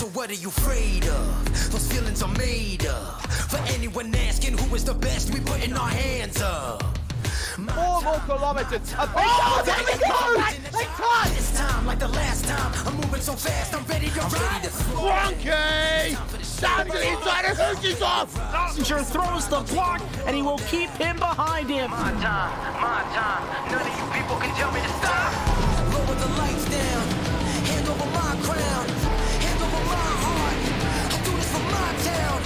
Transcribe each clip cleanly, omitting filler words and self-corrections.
So what are you afraid of? Those feelings are made up. For anyone asking who is the best, we putting our hands up. 4 more kilometers. Oh, there we go! They caught! This time, like the last time, I'm moving so fast, I'm ready to ride. Frankie! Down to the inside of Hoosie's off! Messenger throws the block, and he will keep him behind him. My time. None of you people can tell me to stop. Lower the lights down. Hand over my crown. Hand over my heart. I do this for my town.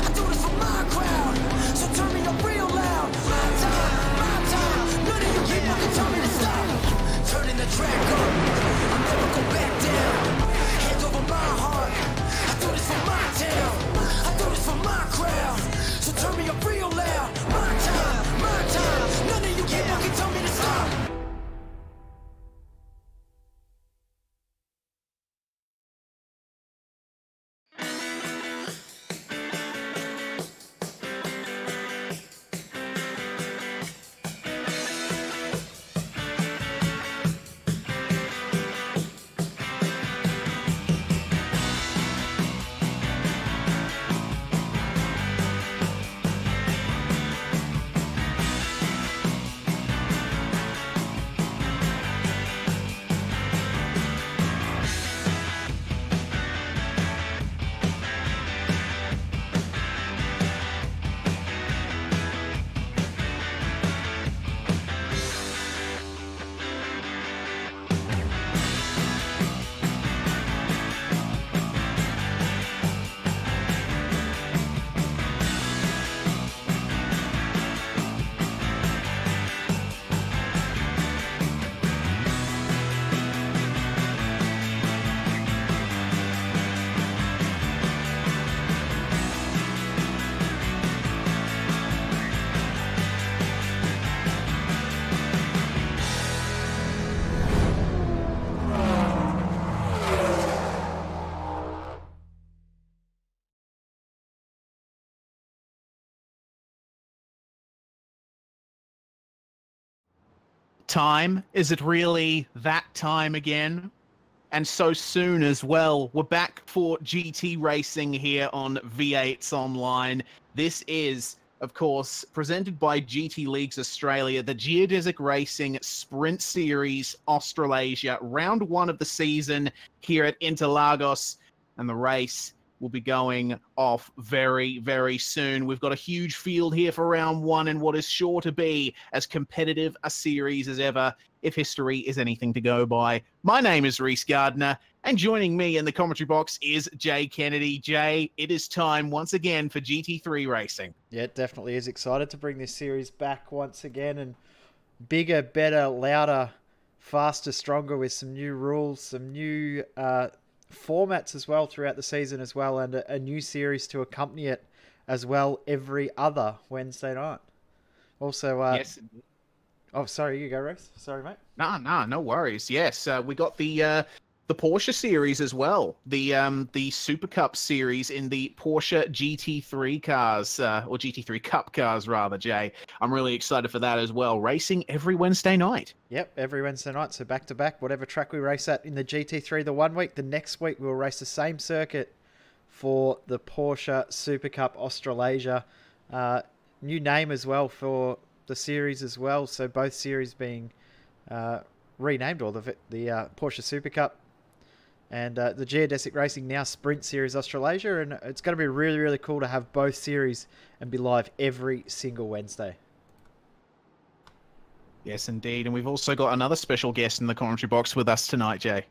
I do this for my crowd. So turn me up real loud. My time. None of you people can tell me to stop. Turning the track up. I'll never go back down. Hand over my heart. I do this for my town. I do this for my crowd. So turn me up real loud. My time. None of you people can tell me to stop. Time? Is it really that time again? And so soon as well. We're back for GT racing here on V8's Online. This is, of course, presented by GT Leagues Australia, the Geodesic Racing Sprint Series Australasia, round 1 of the season here at Interlagos, and the race will be going off very, very soon. We've got a huge field here for round 1 and what is sure to be as competitive a series as ever, if history is anything to go by. My name is Reese Gardner, and joining me in the commentary box is Jay Kennedy. Jay, it is time once again for GT3 racing. Yeah, it definitely is. Excited to bring this series back once again, and bigger, better, louder, faster, stronger, with some new rules, some new formats as well throughout the season as well, and a new series to accompany it as well every other Wednesday night. Also, yes. Oh, sorry, you go, Reese. Sorry, mate. No worries. Yes, we got the Porsche series as well. The Super Cup series in the Porsche GT3 cars, or GT3 Cup cars rather, Jay. I'm really excited for that as well. Racing every Wednesday night. Yep, every Wednesday night. So back to back, whatever track we race at in the GT3 the one week, the next week we'll race the same circuit for the Porsche Super Cup Australasia. New name as well for the series as well. So both series being renamed, or the Porsche Super Cup and the Geodesic Racing now Sprint Series Australasia, and it's going to be really, really cool to have both series and be live every single Wednesday. Yes, indeed. And we've also got another special guest in the commentary box with us tonight, Jay.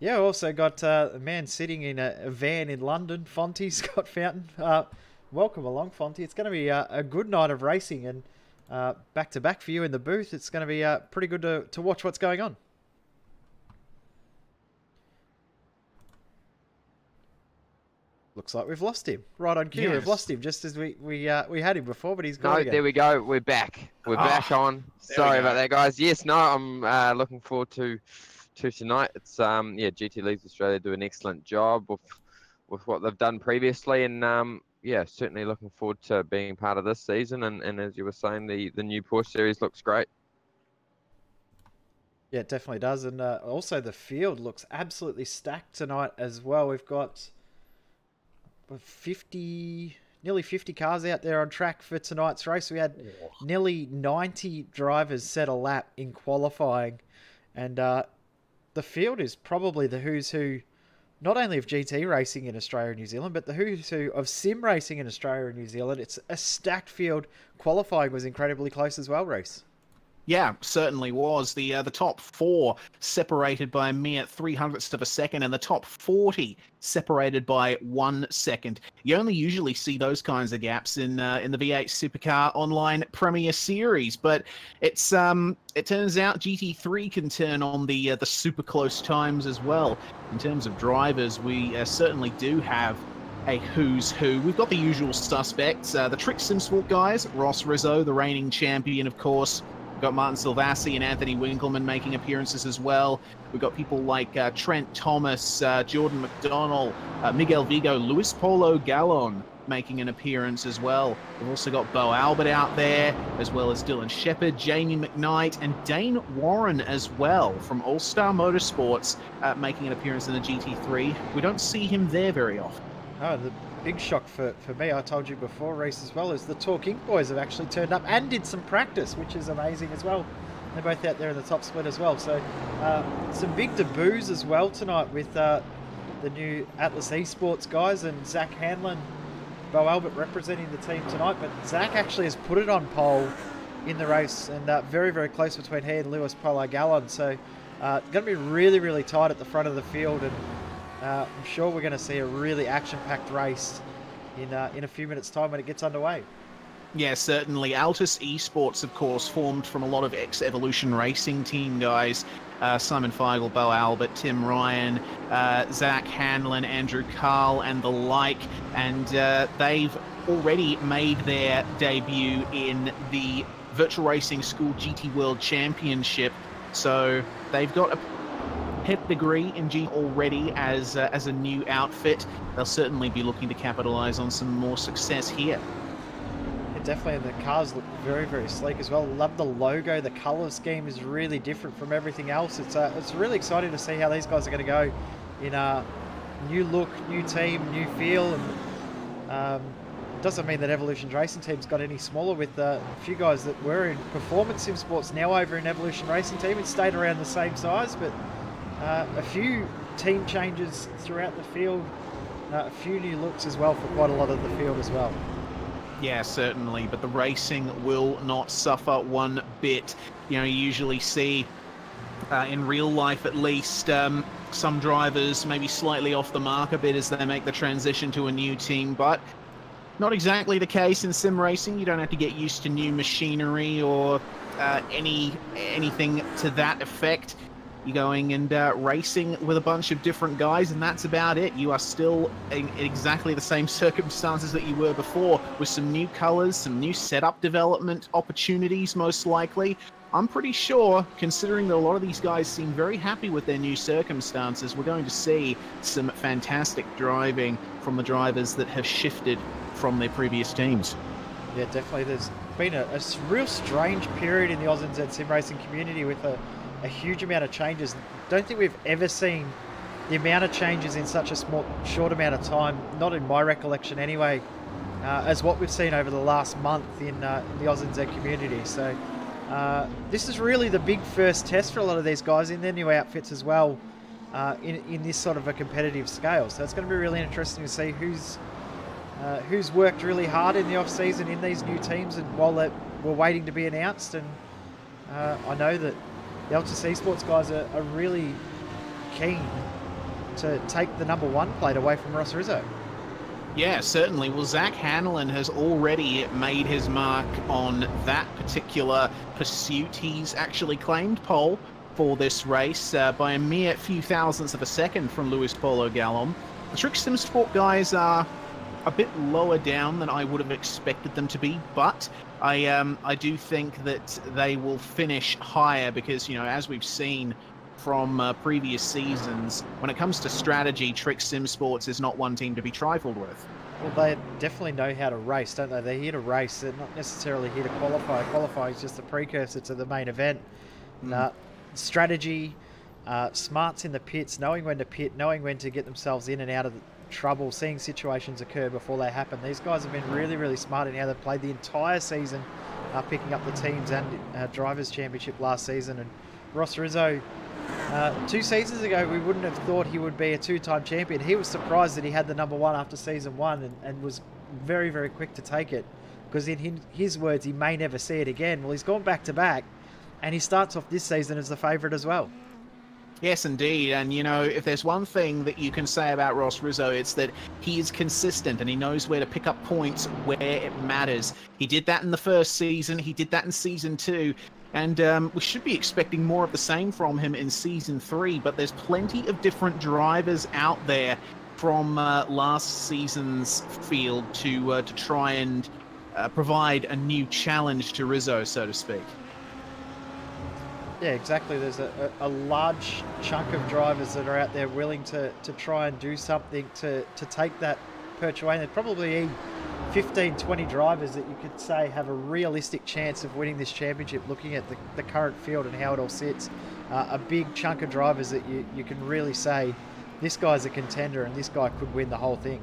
Yeah, we also got a man sitting in a van in London, Fonty, Scott Fountain. Welcome along, Fonty. It's going to be a good night of racing, and back-to-back for you in the booth. It's going to be pretty good to watch what's going on. Looks like we've lost him. Right on cue, yes. We've lost him just as we had him before, but he's gone again. There we go. We're back. We're back on. Sorry about that, guys. Yes, no, I'm looking forward to tonight. It's GT Leagues Australia do an excellent job with what they've done previously, and certainly looking forward to being part of this season. And as you were saying, the new Porsche series looks great. Yeah, it definitely does. And also the field looks absolutely stacked tonight as well. We've got nearly 50 cars out there on track for tonight's race. We had nearly 90 drivers set a lap in qualifying. And the field is probably the who's who, not only of GT racing in Australia and New Zealand, but the who's who of sim racing in Australia and New Zealand. It's a stacked field. Qualifying was incredibly close as well, Reece. Yeah, certainly was. The top 4 separated by a mere 0.03 of a second, and the top 40 separated by 1 second. You only usually see those kinds of gaps in the V8 Supercar Online Premier Series, but it turns out GT3 can turn on the super close times as well. In terms of drivers, we certainly do have a who's who. We've got the usual suspects, the Trick Sim Sport guys, Ross Rizzo, the reigning champion, of course. We've got Martin Silvassi and Anthony Winkleman making appearances as well. We've got people like Trent Thomas, Jordan McDonnell, Miguel Vigo, Luis Polo Gallon making an appearance as well. We've also got Bo Albert out there, as well as Dylan Shepherd, Jamie McKnight, and Dane Warren as well from All Star Motorsports making an appearance in the GT3. We don't see him there very often. Oh, the big shock for me, I told you before, Reece, as well, is the Talk Inc. boys have actually turned up and did some practice, which is amazing as well. They're both out there in the top split as well. So some big debuts as well tonight with the new Atlas Esports guys and Zach Hanlon, Bo Albert representing the team tonight. But Zach actually has put it on pole in the race, and very, very close between he and Luis Polo Gallon. So going to be really, really tight at the front of the field, and I'm sure we're going to see a really action-packed race in a few minutes' time when it gets underway. Yeah, certainly. Altus Esports, of course, formed from a lot of ex-Evolution Racing team guys. Simon Feigl, Bo Albert, Tim Ryan, Zach Hanlon, Andrew Carl, and the like. And they've already made their debut in the Virtual Racing School GT World Championship. So they've got a pedigree in G already as a new outfit. They'll certainly be looking to capitalize on some more success here. Yeah, definitely, and the cars look very, very sleek as well. Love the logo. The color scheme is really different from everything else. It's really exciting to see how these guys are going to go in a new look, new team, new feel. And doesn't mean that Evolution Racing Team's got any smaller, with a few guys that were in Performance Sim Sports now over in Evolution Racing Team. It stayed around the same size, but a few team changes throughout the field, a few new looks as well for quite a lot of the field as well. Yeah, certainly, but the racing will not suffer one bit. You know, you usually see, in real life at least, some drivers maybe slightly off the mark a bit as they make the transition to a new team, but not exactly the case in sim racing. You don't have to get used to new machinery or anything to that effect. You're going and racing with a bunch of different guys, and that's about it. You are still in exactly the same circumstances that you were before, with some new colors, some new setup development opportunities, most likely. I'm pretty sure, considering that a lot of these guys seem very happy with their new circumstances, we're going to see some fantastic driving from the drivers that have shifted from their previous teams. Yeah, definitely. There's been a real strange period in the Oz and Z sim racing community with a huge amount of changes. Don't think we've ever seen the amount of changes in such a short amount of time, not in my recollection anyway, as what we've seen over the last month in the Oz and Z community. So this is really the big first test for a lot of these guys in their new outfits as well, in this sort of a competitive scale. So it's going to be really interesting to see who's worked really hard in the off season in these new teams, and while we're waiting to be announced. And I know that the Altus Esports guys are really keen to take the #1 plate away from Ross Rizzo. Yeah, certainly. Well, Zach Hanlon has already made his mark on that particular pursuit. He's actually claimed pole for this race by a mere few thousandths of a second from Luis Polo Gallon. The Trick Sim Sport guys are a bit lower down than I would have expected them to be, but I do think that they will finish higher because, you know, as we've seen from previous seasons, when it comes to strategy, Trick Sim Sports is not one team to be trifled with. Well, they definitely know how to race, don't they? They're here to race. They're not necessarily here to qualify. Qualifying is just a precursor to the main event. strategy, smarts in the pits, knowing when to pit, knowing when to get themselves in and out of the trouble, seeing situations occur before they happen. These guys have been really, really smart in how they've played the entire season, picking up the teams and Drivers' Championship last season. And Ross Rizzo, 2 seasons ago, we wouldn't have thought he would be a 2-time champion. He was surprised that he had the number 1 after season 1 and was very, very quick to take it, because in his words, he may never see it again. Well, he's gone back to back, and he starts off this season as the favourite as well. Yes, indeed. And, you know, if there's one thing that you can say about Ross Rizzo, it's that he is consistent and he knows where to pick up points where it matters. He did that in the first season. He did that in season 2. And we should be expecting more of the same from him in season 3. But there's plenty of different drivers out there from last season's field to try and provide a new challenge to Rizzo, so to speak. Yeah, exactly. There's a large chunk of drivers that are out there willing to try and do something to take that perch away. And there's probably 15, 20 drivers that you could say have a realistic chance of winning this championship, looking at the current field and how it all sits. A big chunk of drivers that you can really say, this guy's a contender and this guy could win the whole thing.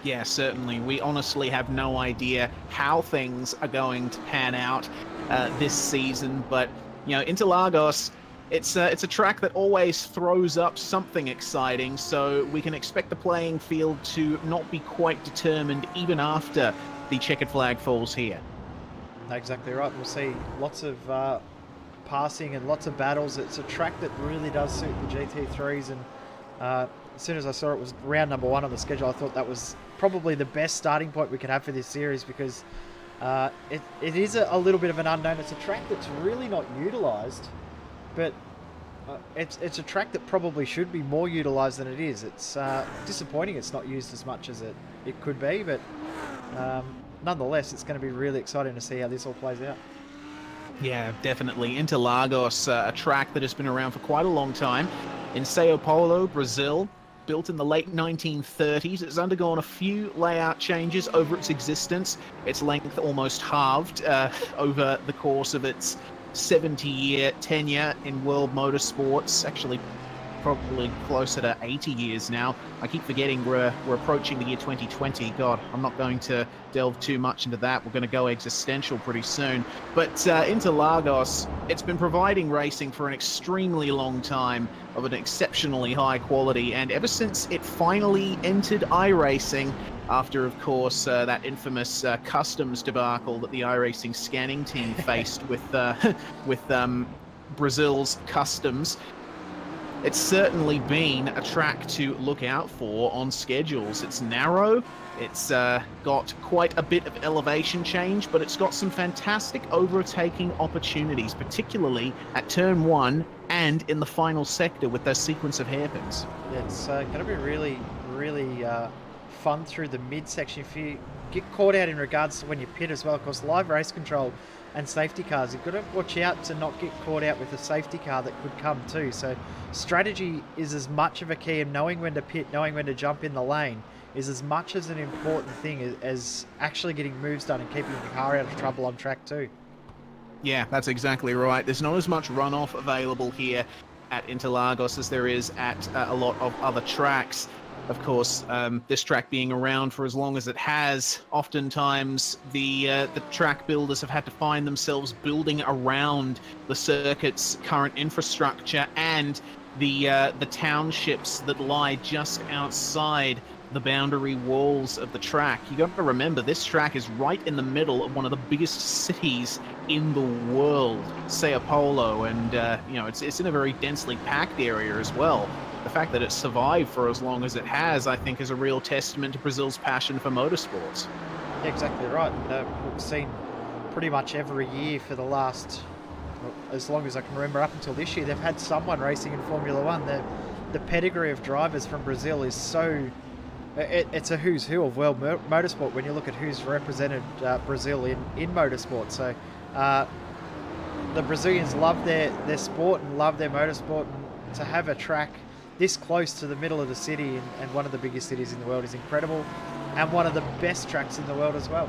Yeah, certainly. We honestly have no idea how things are going to pan out this season, but you know, Interlagos, it's a track that always throws up something exciting, so we can expect the playing field to not be quite determined even after the checkered flag falls here. Exactly right. We'll see lots of passing and lots of battles. It's a track that really does suit the GT3s, and as soon as I saw it was round number 1 on the schedule, I thought that was probably the best starting point we could have for this series, because it is a little bit of an unknown. It's a track that's really not utilised, but it's a track that probably should be more utilised than it is. It's disappointing it's not used as much as it could be, but nonetheless, it's going to be really exciting to see how this all plays out. Yeah, definitely. Interlagos, a track that has been around for quite a long time. In Sao Paulo, Brazil, built in the late 1930s. It's undergone a few layout changes over its existence. Its length almost halved over the course of its 70-year tenure in world motorsports. Actually, probably closer to 80 years now. I keep forgetting we're approaching the year 2020. God, I'm not going to delve too much into that. We're going to go existential pretty soon. But Interlagos, it's been providing racing for an extremely long time of an exceptionally high quality, and ever since it finally entered iRacing, after, of course, that infamous customs debacle that the iRacing scanning team faced with Brazil's customs, it's certainly been a track to look out for on schedules. It's narrow, it's got quite a bit of elevation change, but it's got some fantastic overtaking opportunities, particularly at turn 1 and in the final sector with their sequence of hairpins. Yeah, it's going to be really, really fun through the midsection. If you get caught out in regards to when you pit as well, of course, live race control and safety cars, you've got to watch out to not get caught out with a safety car that could come too. So strategy is as much of a key, and knowing when to pit, knowing when to jump in the lane is as much as an important thing as actually getting moves done and keeping the car out of trouble on track too. Yeah, that's exactly right. There's not as much runoff available here at Interlagos as there is at a lot of other tracks. Of course, this track being around for as long as it has, oftentimes the track builders have had to find themselves building around the circuit's current infrastructure and the townships that lie just outside the boundary walls of the track. You got to remember, this track is right in the middle of one of the biggest cities in the world, Sao Paulo, and you know, it's in a very densely packed area as well. The fact that it's survived for as long as it has, I think, is a real testament to Brazil's passion for motorsports. Yeah, exactly right. We've seen pretty much every year for the last, well, as long as I can remember, up until this year, they've had someone racing in Formula One. The pedigree of drivers from Brazil is so... It's a who's who of world motorsport when you look at who's represented Brazil in motorsport. So the Brazilians love their sport and love their motorsport, and to have a track this close to the middle of the city and one of the biggest cities in the world is incredible, and one of the best tracks in the world as well.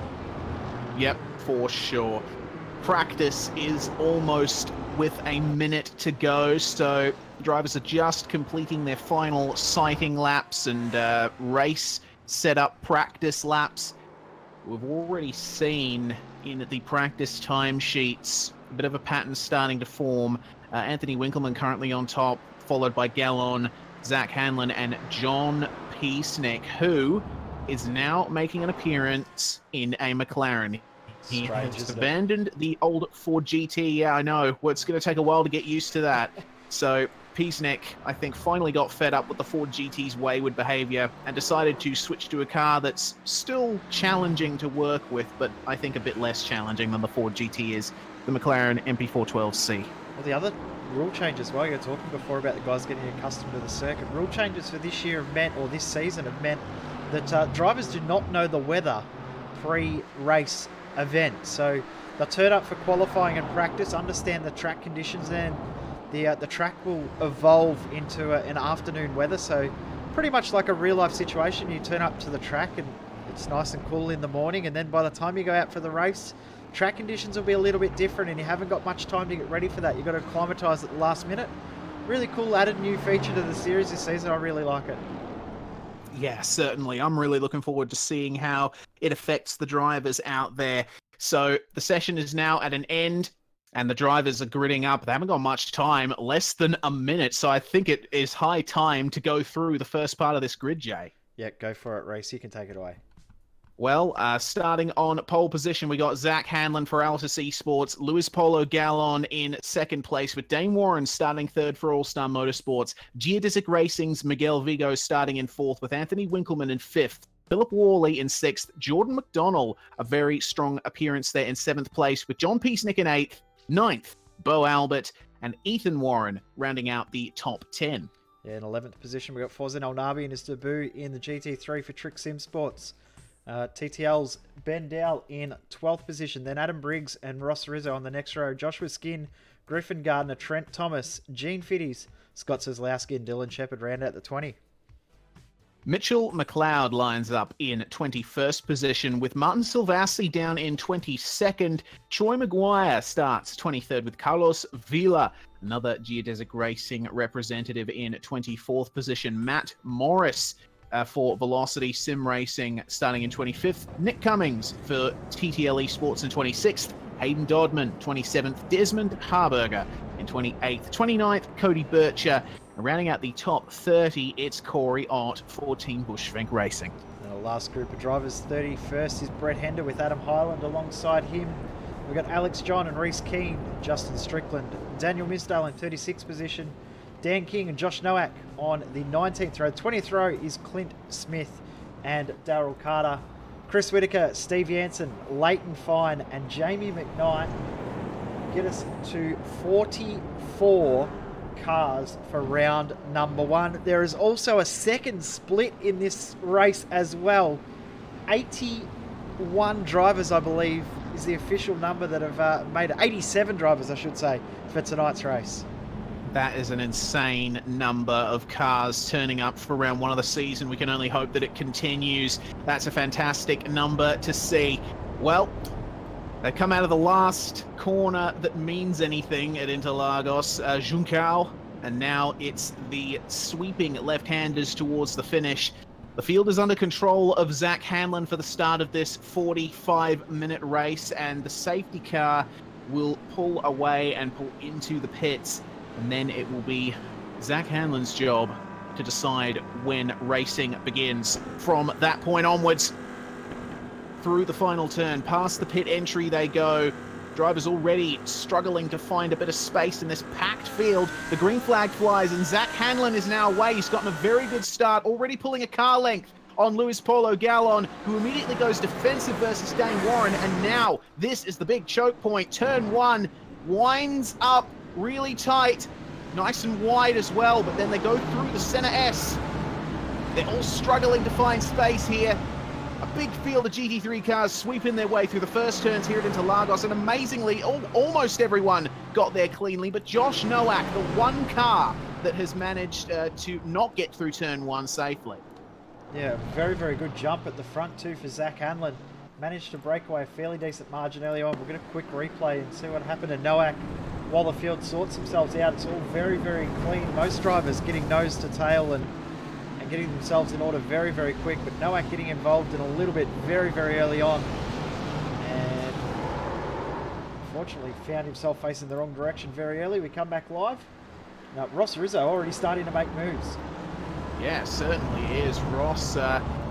Yep, for sure. Practice is almost with a minute to go, so drivers are just completing their final sighting laps and race setup practice laps. We've already seen in the practice timesheets a bit of a pattern starting to form. Anthony Winkelman currently on top, followed by Gallon, Zach Hanlon, and John Peaceneck, who is now making an appearance in a McLaren. He has abandoned the old Ford GT. Yeah, I know. Well, it's going to take a while to get used to that. So Peaceneck, I think, finally got fed up with the Ford GT's wayward behavior and decided to switch to a car that's still challenging to work with, but I think a bit less challenging than the Ford GT is, the McLaren MP412C. Well, the other rule changes, well, you were talking before about the guys getting accustomed to the circuit. Rule changes for this year have meant, or this season have meant, that drivers do not know the weather pre-race event. So they'll turn up for qualifying and practice, understand the track conditions, and the track will evolve into an afternoon weather. So pretty much like a real life situation, you turn up to the track and it's nice and cool in the morning, and then by the time you go out for the race, track conditions will be a little bit different and you haven't got much time to get ready for that. You've got to acclimatise at the last minute. Really cool added new feature to the series this season. I really like it. Yeah, certainly. I'm really looking forward to seeing how it affects the drivers out there. So the session is now at an end and the drivers are gridding up. They haven't got much time, less than a minute. So I think it is high time to go through the first part of this grid, Jay. Yeah, go for it, Reese. You can take it away. Well, starting on pole position, we got Zach Hanlon for Altus Esports, Luis Polo Gallon in second place, with Dane Warren starting third for All Star Motorsports, Geodesic Racing's Miguel Vigo starting in fourth, with Anthony Winkelman in fifth, Philip Worley in sixth, Jordan McDonnell, a very strong appearance there in seventh place, with John Peaceneck in eighth, ninth, Bo Albert, and Ethan Warren rounding out the top 10. Yeah, in 11th position, we got Forzan Alnabi in his debut in the GT3 for Trick Sim Sports. TTL's Ben Dowell in 12th position, then Adam Briggs and Ross Rizzo on the next row, Joshua Skin, Griffin Gardner, Trent Thomas, Gene Fitties, Scott Kozlowski and Dylan Shepard round out the 20. Mitchell McLeod lines up in 21st position, with Martin Silvassi down in 22nd. Troy Maguire starts 23rd with Carlos Vila, another Geodesic Racing representative, in 24th position. Matt Morris for Velocity Sim Racing starting in 25th. Nick Cummings for TTL Esports in 26th. Hayden Dodman, 27th. Desmond Harberger in 28th. 29th, Cody Bircher. And rounding out the top 30, it's Corey Ott for Team Bushfink Racing. And the last group of drivers, 31st is Brett Hender with Adam Hyland alongside him. We've got Alex John and Reese Keane, Justin Strickland, Daniel Misdale in 36th position, Dan King and Josh Nowak on the 19th row. 20th row is Clint Smith and Darryl Carter. Chris Whitaker, Steve Jansen, Leighton Fine and Jamie McKnight get us to 44 cars for round number one. There is also a second split in this race as well. 81 drivers, I believe, is the official number that have made it. 87 drivers, I should say, for tonight's race. That is an insane number of cars turning up for round one of the season. We can only hope that it continues. That's a fantastic number to see. Well, they come out of the last corner that means anything at Interlagos, Juncao, and now it's the sweeping left-handers towards the finish. The field is under control of Zach Hanlon for the start of this 45-minute race, and the safety car will pull away and pull into the pits. And then it will be Zach Hanlon's job to decide when racing begins. From that point onwards, through the final turn, past the pit entry they go. Drivers already struggling to find a bit of space in this packed field. The green flag flies and Zach Hanlon is now away. He's gotten a very good start, already pulling a car length on Luis Polo Gallon, who immediately goes defensive versus Dane Warren. And now this is the big choke point. Turn one winds up really tight, nice and wide as well, but then they go through the center S. They're all struggling to find space here. A big field of GT3 cars sweeping their way through the first turns here at Interlagos, and amazingly, almost everyone got there cleanly, but Josh Nowak, the one car that has managed to not get through turn one safely. Yeah, very, very good jump at the front too for Zach Hanlon. Managed to break away a fairly decent margin early on. We'll get a quick replay and see what happened to Nowak. while the field sorts themselves out. It's all very, very clean. Most drivers getting nose to tail and getting themselves in order very, very quick, but Nowak getting involved in a little bit very, very early on. And unfortunately found himself facing the wrong direction very early. We come back live. Now, Ross Rizzo already starting to make moves. Yeah, certainly is. Ross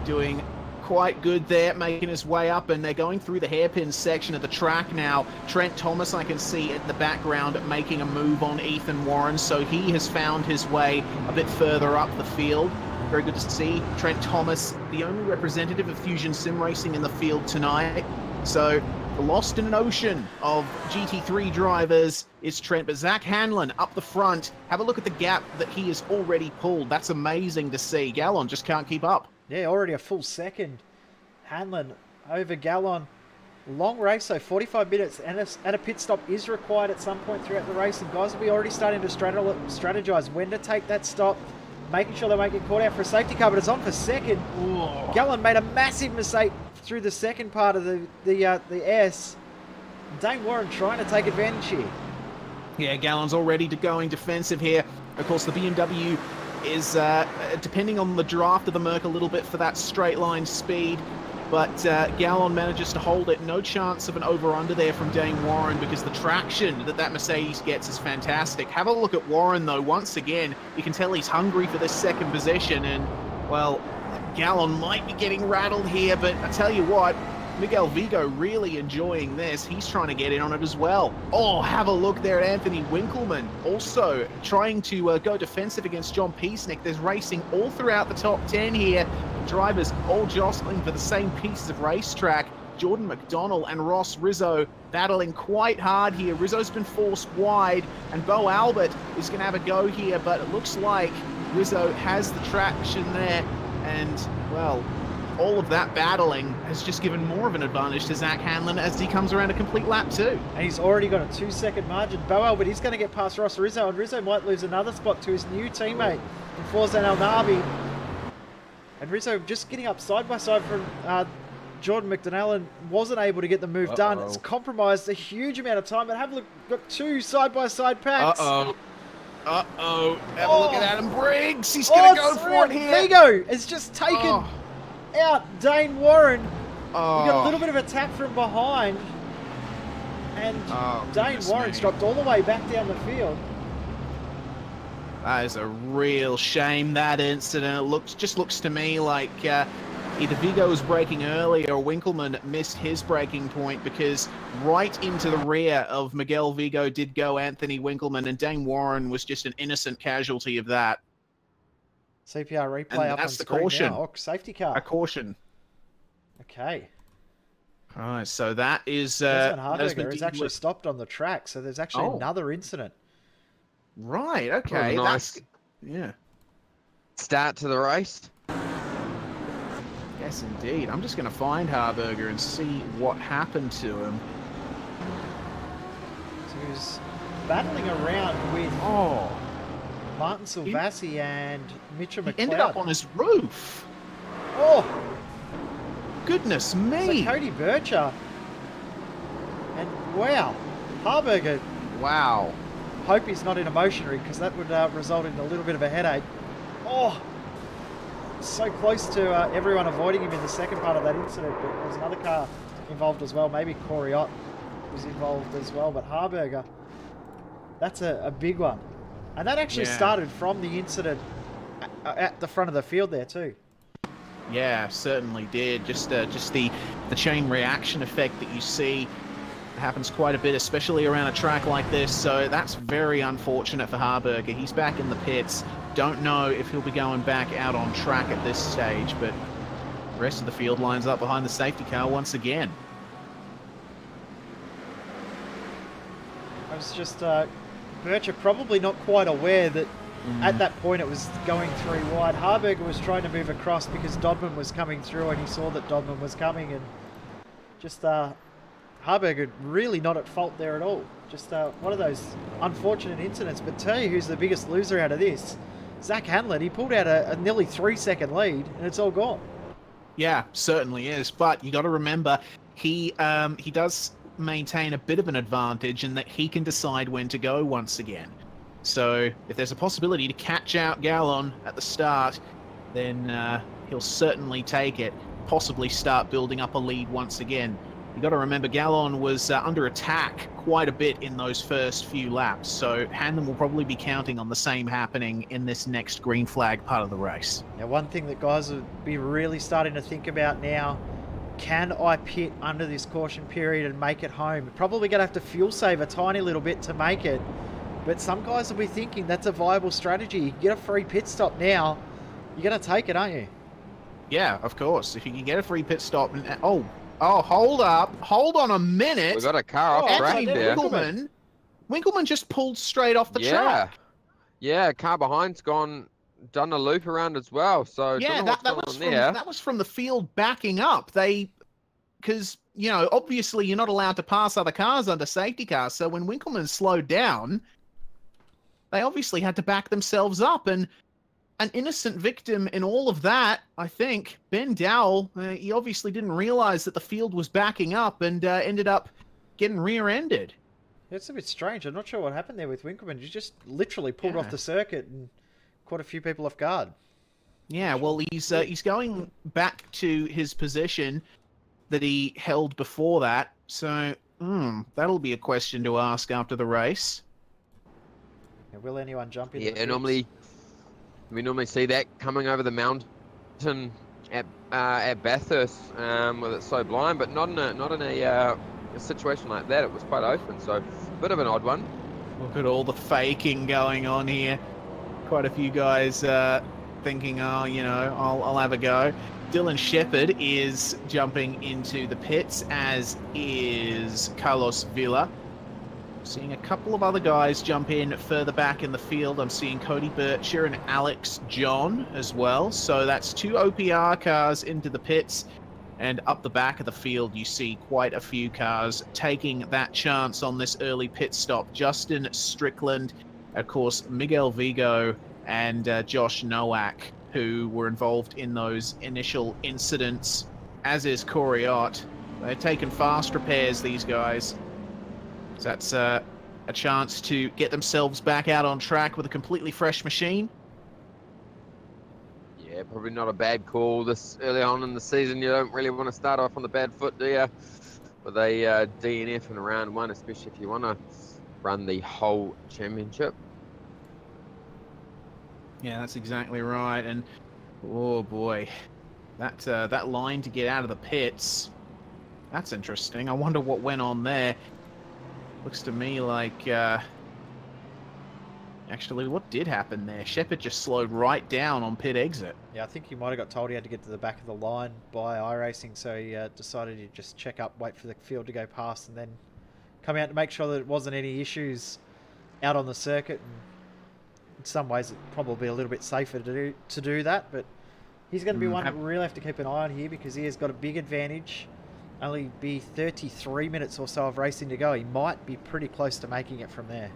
doing quite good there, making his way up, and they're going through the hairpin section of the track now. Trent Thomas, I can see in the background, making a move on Ethan Warren, so he has found his way a bit further up the field. Very good to see. Trent Thomas, the only representative of Fusion Sim Racing in the field tonight. So, lost in an ocean of GT3 drivers is Trent, but Zach Hanlon up the front. Have a look at the gap that he has already pulled. That's amazing to see. Gallon just can't keep up. Yeah, already a full second. Hanlon over Gallon. Long race, so 45 minutes, and a pit stop is required at some point throughout the race, and guys will be already starting to strategize when to take that stop, making sure they won't get caught out for a safety car, but it's on for second. Ooh. Gallon made a massive mistake through the second part of the S. Dane Warren trying to take advantage here. Yeah, Gallon's already going defensive here. Of course, the BMW is depending on the draft of the Merc a little bit for that straight line speed, but Gallon manages to hold it. No chance of an over-under there from Dane Warren because the traction that Mercedes gets is fantastic. Have a look at Warren, though. Once again, you can tell he's hungry for this second position, and, well, Gallon might be getting rattled here, but I tell you what, Miguel Vigo really enjoying this. He's trying to get in on it as well. Oh, have a look there at Anthony Winkleman. Also trying to go defensive against John Peasnick. There's racing all throughout the top 10 here. Drivers all jostling for the same pieces of racetrack. Jordan McDonnell and Ross Rizzo battling quite hard here. Rizzo's been forced wide, and Bo Albert is going to have a go here, but it looks like Rizzo has the traction there, and, well, all of that battling has just given more of an advantage to Zach Hanlon as he comes around a complete lap too. And he's already got a 2-second margin. Bo Albert is going to get past Ross Rizzo, and Rizzo might lose another spot to his new teammate in Forzan El Nabi. And Rizzo just getting up side by side from Jordan McDonnell and wasn't able to get the move done. It's compromised a huge amount of time, but have a look, got two side-by-side packs. Have a look at Adam Briggs. He's going to go for it here. Vigo has just taken out Dane Warren. We got a little bit of a tap from behind, and Dane Warren's dropped all the way back down the field. That is a real shame, that incident. It just looks to me like either Vigo was braking early or Winkleman missed his braking point, because right into the rear of Miguel Vigo did go Anthony Winkleman, and Dane Warren was just an innocent casualty of that. CPR replay up on screen caution. now. Oh, safety car. A caution. Okay. All right, so that is... Harberger is actually stopped on the track, so there's actually another incident. Right, okay. Oh, nice. Yeah. Start to the race. Yes, indeed. I'm just going to find Harberger and see what happened to him. So he was battling around with Martin Silvassi and Mitchell McLeod. Ended up on his roof. Oh! Goodness me! So Cody Bircher. And wow, Harberger. Wow. Hope he's not in a motion rig, because that would result in a little bit of a headache. Oh! So close to everyone avoiding him in the second part of that incident, but there was another car involved as well. Maybe Corey Ott was involved as well, but Harberger, that's a big one. And that actually started from the incident at the front of the field there too. Yeah, certainly did. Just the chain reaction effect that you see happens quite a bit, especially around a track like this. So that's very unfortunate for Harberger. He's back in the pits. Don't know if he'll be going back out on track at this stage, but the rest of the field lines up behind the safety car once again. I was just Bircher probably not quite aware that at that point it was going 3 wide. Harberger was trying to move across because Dodman was coming through, and he saw that Dodman was coming, and just Harberger really not at fault there at all. Just one of those unfortunate incidents. But tell you who's the biggest loser out of this? Zach Hanlon. He pulled out a nearly 3-second lead, and it's all gone. Yeah, certainly is. But you got to remember, he does maintain a bit of an advantage in that he can decide when to go once again. So if there's a possibility to catch out Gallon at the start, then he'll certainly take it, possibly start building up a lead once again. You got to remember, Gallon was under attack quite a bit in those first few laps, so Hanlon will probably be counting on the same happening in this next green flag part of the race. Now, one thing that guys will be really starting to think about now, can I pit under this caution period and make it home? Probably going to have to fuel save a tiny little bit to make it, but some guys will be thinking that's a viable strategy. You get a free pit stop now, you're going to take it, aren't you? Yeah, of course. If you can get a free pit stop... Oh, hold up. Hold on a minute. We got a car off track there. Winkleman just pulled straight off the track. Yeah, car behind's done a loop around as well. So yeah, that was from the field backing up. Because, you know, obviously you're not allowed to pass other cars under safety cars. So when Winkleman slowed down, they obviously had to back themselves up. And an innocent victim in all of that, I think, Ben Dowell, he obviously didn't realize that the field was backing up and ended up getting rear-ended. It's a bit strange. I'm not sure what happened there with Winkleman. He just literally pulled off the circuit and caught a few people off guard. Yeah, well, he's going back to his position that he held before that. So, that'll be a question to ask after the race. Yeah, will anyone jump in? Yeah, we normally see that coming over the mountain at Bathurst with it so blind, but not in a situation like that. It was quite open, so a bit of an odd one. Look at all the faking going on here. Quite a few guys thinking, oh, you know, I'll have a go. Dylan Shepherd is jumping into the pits, as is Carlos Villa. Seeing a couple of other guys jump in further back in the field. I'm seeing Cody Bircher and Alex John as well. So that's 2 OPR cars into the pits. And up the back of the field, you see quite a few cars taking that chance on this early pit stop. Justin Strickland, of course, Miguel Vigo, and Josh Nowak, who were involved in those initial incidents, as is Corey Ott. They're taking fast repairs, these guys. So that's a chance to get themselves back out on track with a completely fresh machine. Yeah, probably not a bad call this early on in the season. You don't really want to start off on the bad foot, do you? With a DNF in round 1, especially if you want to run the whole championship. Yeah, that's exactly right. And oh boy, that line to get out of the pits, that's interesting. I wonder what went on there. Looks to me like, actually, what did happen there? Shepherd just slowed right down on pit exit. Yeah, I think he might have got told he had to get to the back of the line by iRacing, so he decided he'd just check up, wait for the field to go past, and then come out to make sure that it wasn't any issues out on the circuit. And in some ways, it's probably a little bit safer to do that, but he's going to be one that we really have to keep an eye on here, because he has got a big advantage. Only be 33 minutes or so of racing to go. He might be pretty close to making it from there.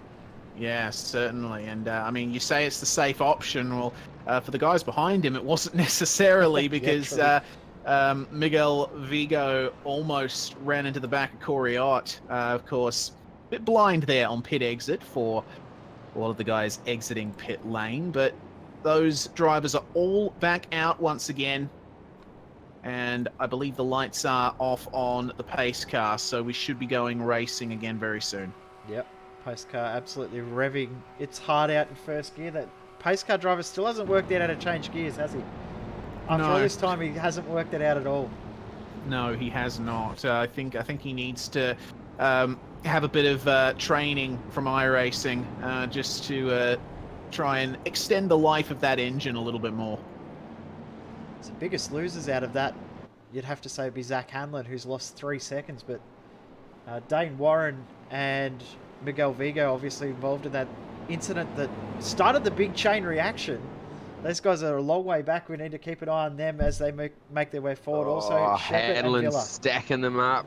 Yeah, certainly. And I mean, you say it's the safe option. Well, for the guys behind him, it wasn't necessarily, because Miguel Vigo almost ran into the back of Corey Ott. Of course, a bit blind there on pit exit for a lot of the guys exiting pit lane. But those drivers are all back out once again. And I believe the lights are off on the pace car, so we should be going racing again very soon. Yep, pace car absolutely revving its heart out in first gear. That pace car driver still hasn't worked out how to change gears, has he? After all this time, he hasn't worked it out at all. No, he has not. I think he needs to have a bit of training from iRacing just to try and extend the life of that engine a little bit more. The biggest losers out of that, you'd have to say, would be Zach Hanlon, who's lost 3 seconds, but Dane Warren and Miguel Vigo obviously involved in that incident that started the big chain reaction. Those guys are a long way back. We need to keep an eye on them as they make their way forward. Also, Shepherd and Villa stacking them up.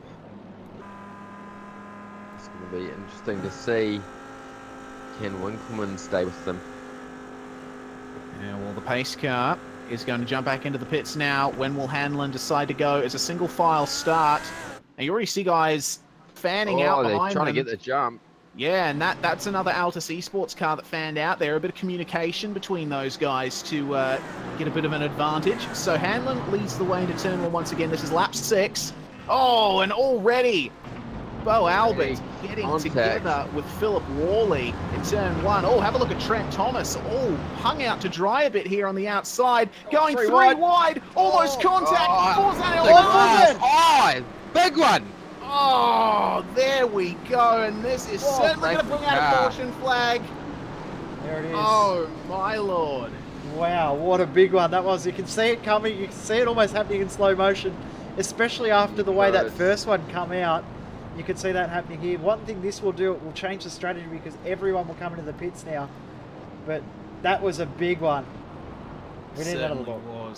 It's going to be interesting to see. Can Winkleman stay with them? Yeah, well, the pace car is going to jump back into the pits now. When will Hanlon decide to go? It's a single file start. And you already see guys fanning out they're behind trying them. to get the jump. Yeah, and that's another Altus Esports car that fanned out there. A bit of communication between those guys to get a bit of an advantage. So Hanlon leads the way into turn 1 once again. This is lap 6. Oh, and already Bo Albert getting together with Philip Worley in turn 1. Oh, have a look at Trent Thomas. Oh, hung out to dry a bit here on the outside. Going three wide. Almost contact. Big one. Oh, there we go. And this is certainly going to bring out a caution flag. There it is. Oh, my lord. Wow, what a big one that was. You can see it coming. You can see it almost happening in slow motion, especially after the way that first one come out. You can see that happening here. One thing this will do, it will change the strategy because everyone will come into the pits now. But that was a big one. We need another ball.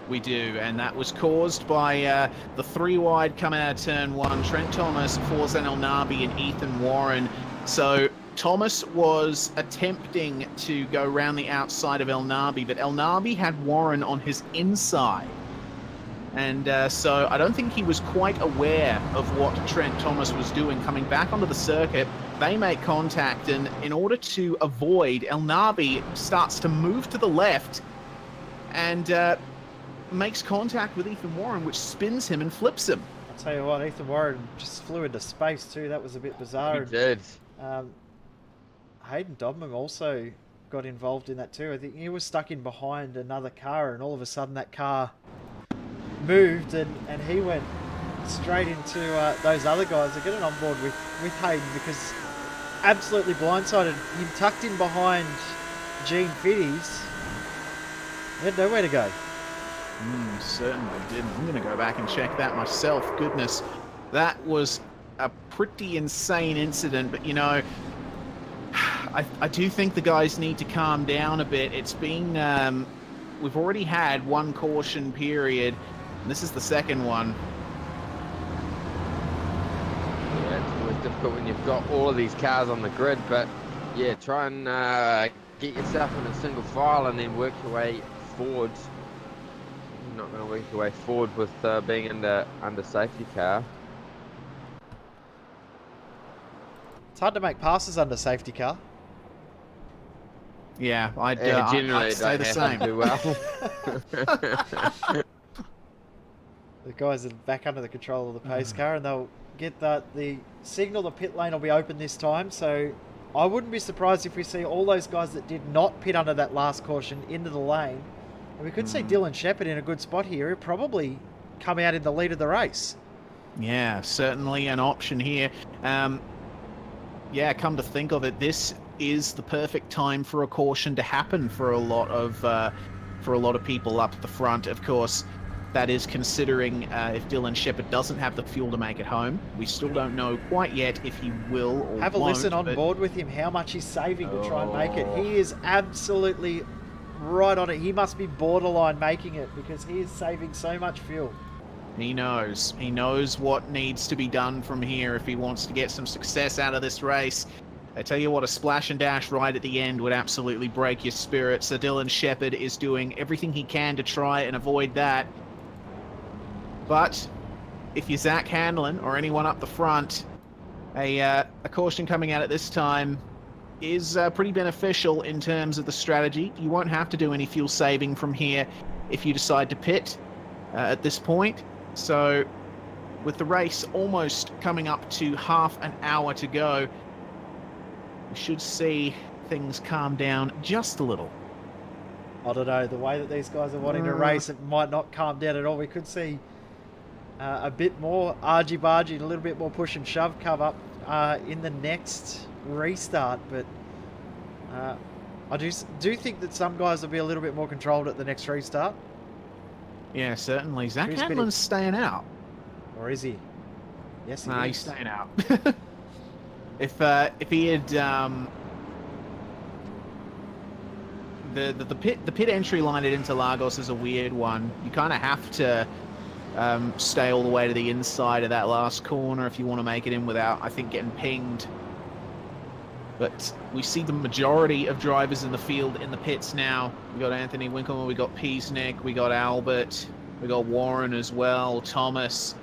We do, and that was caused by the 3 wide coming out of turn 1. Trent Thomas, Forzan El Nabi, and Ethan Warren. So Thomas was attempting to go around the outside of El Nabi, but El Nabi had Warren on his inside. And so I don't think he was quite aware of what Trent Thomas was doing coming back onto the circuit. They make contact, and in order to avoid, El Nabi starts to move to the left and makes contact with Ethan Warren, which spins him and flips him. I'll tell you what, Ethan Warren just flew into space too. That was a bit bizarre. He did. Hayden Dobman also got involved in that too. I think he was stuck in behind another car, and all of a sudden that car moved and he went straight into those other guys. They're getting on board with Hayden because absolutely blindsided. Him tucked in behind Gene Fitties. He had nowhere to go. Certainly didn't. I'm going to go back and check that myself. Goodness, that was a pretty insane incident, but you know, I do think the guys need to calm down a bit. It's been, we've already had one caution period, and this is the second one. Yeah, it's always difficult when you've got all of these cars on the grid, but yeah, try and get yourself in a single file and then work your way forward. You're not going to work your way forward with being under safety car. It's hard to make passes under safety car. Yeah, I'd generally say the same. Too well. The guys are back under the control of the pace car, and they'll get the signal. The pit lane will be open this time, so I wouldn't be surprised if we see all those guys that did not pit under that last caution into the lane. And we could see Dylan Shepherd in a good spot here. He'll probably come out in the lead of the race. Yeah, certainly an option here. Yeah, come to think of it, this is the perfect time for a caution to happen for a lot of people up the front. Of course, that is considering if Dylan Shepherd doesn't have the fuel to make it home. We still don't know quite yet if he will or have a won't, listen on board with him, how much he's saving to try and make it. He is absolutely right on it. He must be borderline making it because he is saving so much fuel. He knows. He knows what needs to be done from here if he wants to get some success out of this race. I tell you what, a splash and dash right at the end would absolutely break your spirit. So Dylan Shepherd is doing everything he can to try and avoid that. But if you're Zach Hanlon or anyone up the front, a caution coming out at this time is pretty beneficial in terms of the strategy. You won't have to do any fuel saving from here if you decide to pit at this point. So with the race almost coming up to half an hour to go, we should see things calm down just a little. I don't know, the way that these guys are wanting to race, it might not calm down at all. We could see a bit more argy-bargy and a little bit more push and shove come up in the next restart, but I do think that some guys will be a little bit more controlled at the next restart. Yeah, certainly. Zach Hanlon's staying out. Or is he? Yes, he is. He's staying out. If he had the pit entry line at Interlagos is a weird one. You kind of have to stay all the way to the inside of that last corner if you want to make it in without, I think, getting pinged. But we see the majority of drivers in the field in the pits now. We got Anthony Winkleman, we got Peasnick, we got Albert, we got Warren as well, Thomas.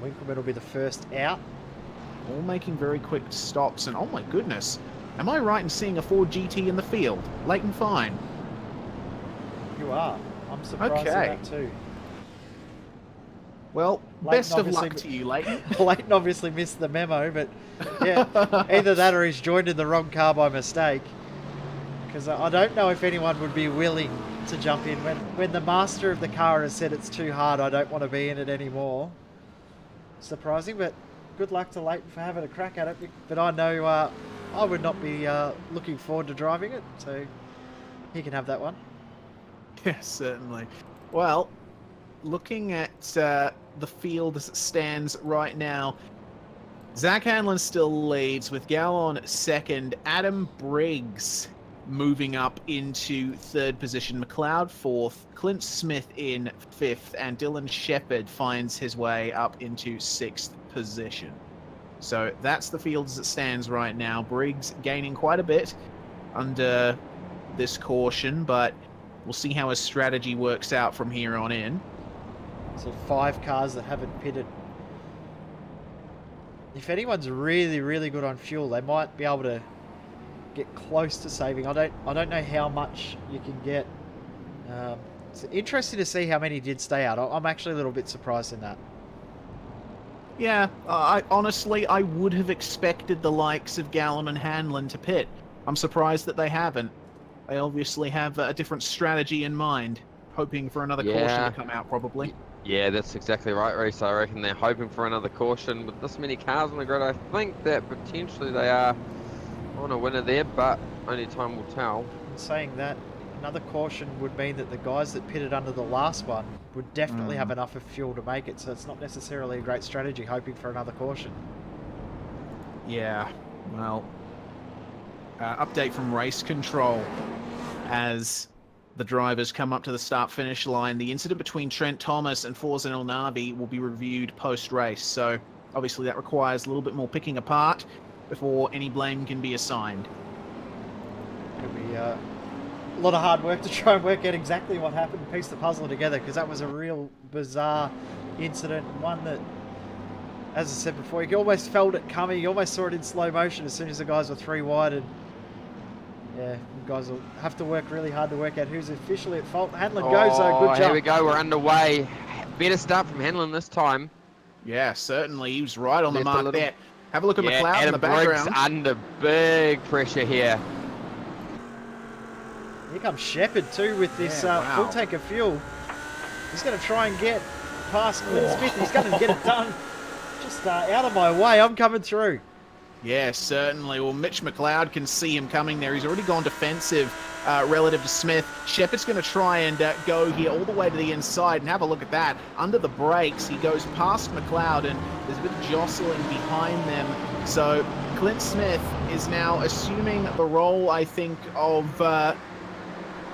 Winkleman will be the first out. All making very quick stops, and oh my goodness, am I right in seeing a Ford GT in the field? Leighton Fine. You are. I'm surprised Okay. at that too. Well, Leighton best of luck obviously- to you, Leighton. Leighton obviously missed the memo, but yeah, either that or he's joined in the wrong car by mistake. Because I don't know if anyone would be willing to jump in when the master of the car has said it's too hard. I don't want to be in it anymore. Surprising, but good luck to Leighton for having a crack at it. But I know I would not be looking forward to driving it, so he can have that one. Yes, certainly. Well, looking at the field as it stands right now, Zach Hanlon still leads with Gallon second, Adam Briggs moving up into third position, McLeod fourth, Clint Smith in fifth, and Dylan Shepherd finds his way up into sixth position. So that's the field as it stands right now. Briggs gaining quite a bit under this caution, but we'll see how his strategy works out from here on in. So 5 cars that haven't pitted. If anyone's really, really good on fuel, they might be able to get close to saving. I don't know how much you can get. It's interesting to see how many did stay out. I'm actually a little bit surprised in that. Yeah, I honestly would have expected the likes of Gallon and Hanlon to pit. I'm surprised that they haven't. They obviously have a different strategy in mind, hoping for another caution to come out probably. Yeah, that's exactly right, Reese. I reckon they're hoping for another caution. With this many cars on the grid, I think that potentially they are on a winner there, but only time will tell. And saying that, another caution would mean that the guys that pitted under the last one would definitely have enough of fuel to make it, so it's not necessarily a great strategy hoping for another caution. Yeah, well, update from race control as the drivers come up to the start-finish line. The incident between Trent Thomas and Forza El Navi will be reviewed post-race, so obviously that requires a little bit more picking apart before any blame can be assigned. It'll be a lot of hard work to try and work out exactly what happened and piece the puzzle together, because that was a real bizarre incident, one that, as I said before, you almost felt it coming. You almost saw it in slow motion as soon as the guys were 3 wide, and yeah, you guys will have to work really hard to work out who's officially at fault. Hanlon goes, though. Good job. Here we go. We're underway. Better start from Hanlon this time. Yeah, certainly. He was right on the Left a mark little. there. Have a look at McLeod in the Adam Briggs background. under big pressure here. Here comes Shepherd too with this wow. full tank of fuel. He's going to try and get past Clint Smith. He's going to get it done. Just out of my way. I'm coming through. Yeah, certainly. Well, Mitch McLeod can see him coming there. He's already gone defensive relative to Smith. Shepherd's going to try and go here all the way to the inside, and have a look at that. Under the brakes, he goes past McLeod, and there's a bit of jostling behind them. So Clint Smith is now assuming the role, I think, of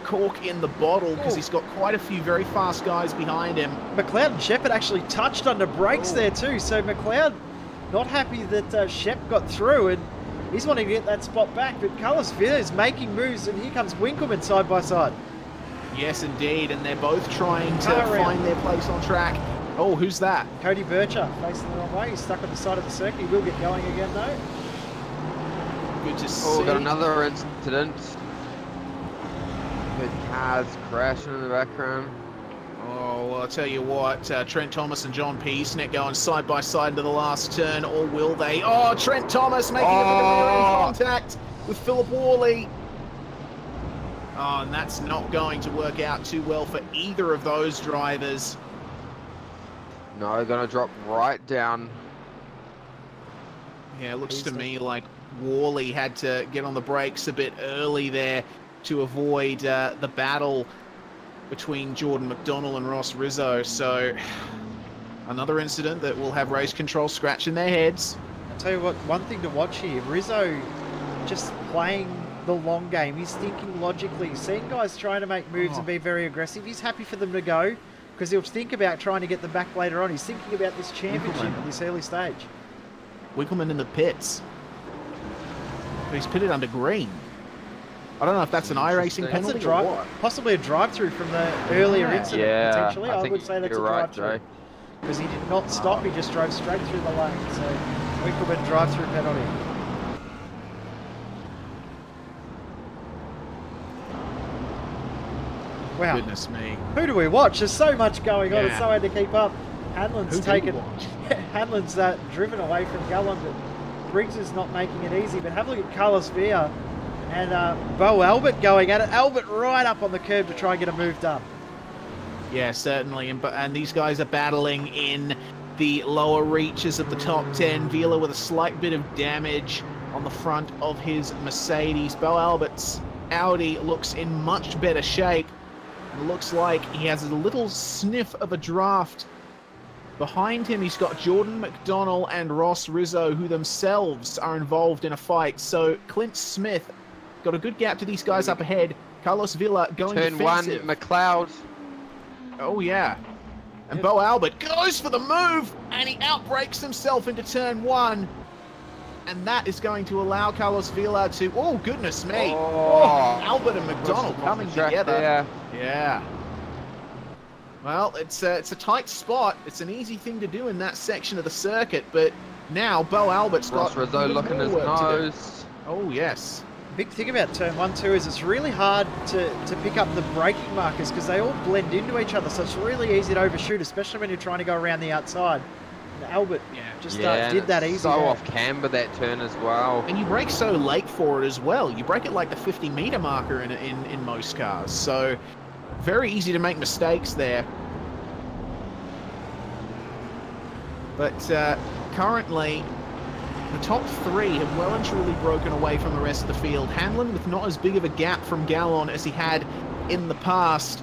cork in the bottle, because he's got quite a few very fast guys behind him. McLeod and Shepherd actually touched under brakes there too, so McLeod not happy that Shep got through, and he's wanting to get that spot back, but Carlos Villa is making moves, and here comes Winkleman side by side. Yes, indeed, and they're both trying to Car around. find their place on track. Oh, who's that? Cody Bircher facing the wrong way. He's stuck on the side of the circuit. He will get going again though. Good to see. Oh, we got another incident. With cars crashing in the background. Oh, well, I'll tell you what, Trent Thomas and John Peasnet going side by side into the last turn, or will they? Oh, Trent Thomas making a bit of rear-end contact with Philip Worley. Oh, and that's not going to work out too well for either of those drivers. No, gonna drop right down. Yeah, it looks to me like Worley had to get on the brakes a bit early there to avoid the battle between Jordan McDonnell and Ross Rizzo. So another incident that will have race control scratching their heads. I'll tell you what, one thing to watch here, Rizzo just playing the long game. He's thinking logically, seeing guys trying to make moves and be very aggressive. He's happy for them to go, because he'll think about trying to get them back later on. He's thinking about this championship at this early stage. Winkleman in the pits. But he's pitted under green. I don't know if that's an iRacing That's penalty a or what. possibly a drive-through from the earlier incident, Yeah, potentially. I think would say that's a you're right, drive-through. Joe. because he did not stop. He just drove straight through the lane. So Winkleman drive-through penalty. Wow. Goodness me. Who do we watch? There's so much going on. It's Yeah. so hard to keep up. Hanlon's Who do we taken. watch? Hanlon's driven away from Gallon, but Briggs is not making it easy. But have a look at Carlos Villa and Bo Albert going at it. Albert right up on the curb to try and get a move done. Yeah, certainly. And these guys are battling in the lower reaches of the top 10. Vila with a slight bit of damage on the front of his Mercedes. Bo Albert's Audi looks in much better shape. It looks like he has a little sniff of a draft. Behind him, he's got Jordan McDonnell and Ross Rizzo, who themselves are involved in a fight. So Clint Smith got a good gap to these guys up ahead. Carlos Villa going Turn defensive. 1, McLeod. Oh, yeah. And Bo Albert goes for the move, and he outbrakes himself into turn 1. And that is going to allow Carlos Villa to... Oh, goodness me. Oh. Albert and McDonnell coming together. There. Yeah. Well, it's a tight spot. It's an easy thing to do in that section of the circuit, but now Bo Albert's Ross got Rizzo even looking more his work to do. nose. Oh, yes. Big thing about turn 1, 2 is it's really hard to pick up the braking markers because they all blend into each other. So it's really easy to overshoot, especially when you're trying to go around the outside. And Albert just did that easy. So off camber that turn as well. And you brake so late for it as well. You brake it like the 50-meter marker in most cars. So very easy to make mistakes there. But currently, the top 3 have well and truly broken away from the rest of the field. Hanlon with not as big of a gap from Gallon as he had in the past.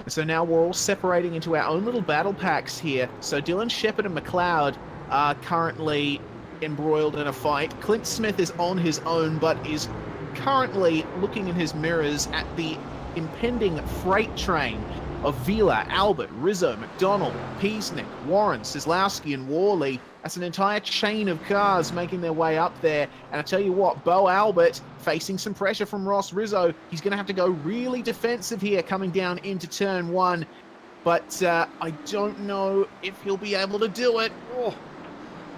So now we're all separating into our own little battle packs here. So Dylan Shepherd and McLeod are currently embroiled in a fight. Clint Smith is on his own, but is currently looking in his mirrors at the impending freight train of Vila, Albert, Rizzo, McDonnell, Peasnick, Warren, Sislowski, and Worley. That's an entire chain of cars making their way up there. And I tell you what, Bo Albert facing some pressure from Ross Rizzo. He's going to have to go really defensive here coming down into turn 1. But I don't know if he'll be able to do it. Oh.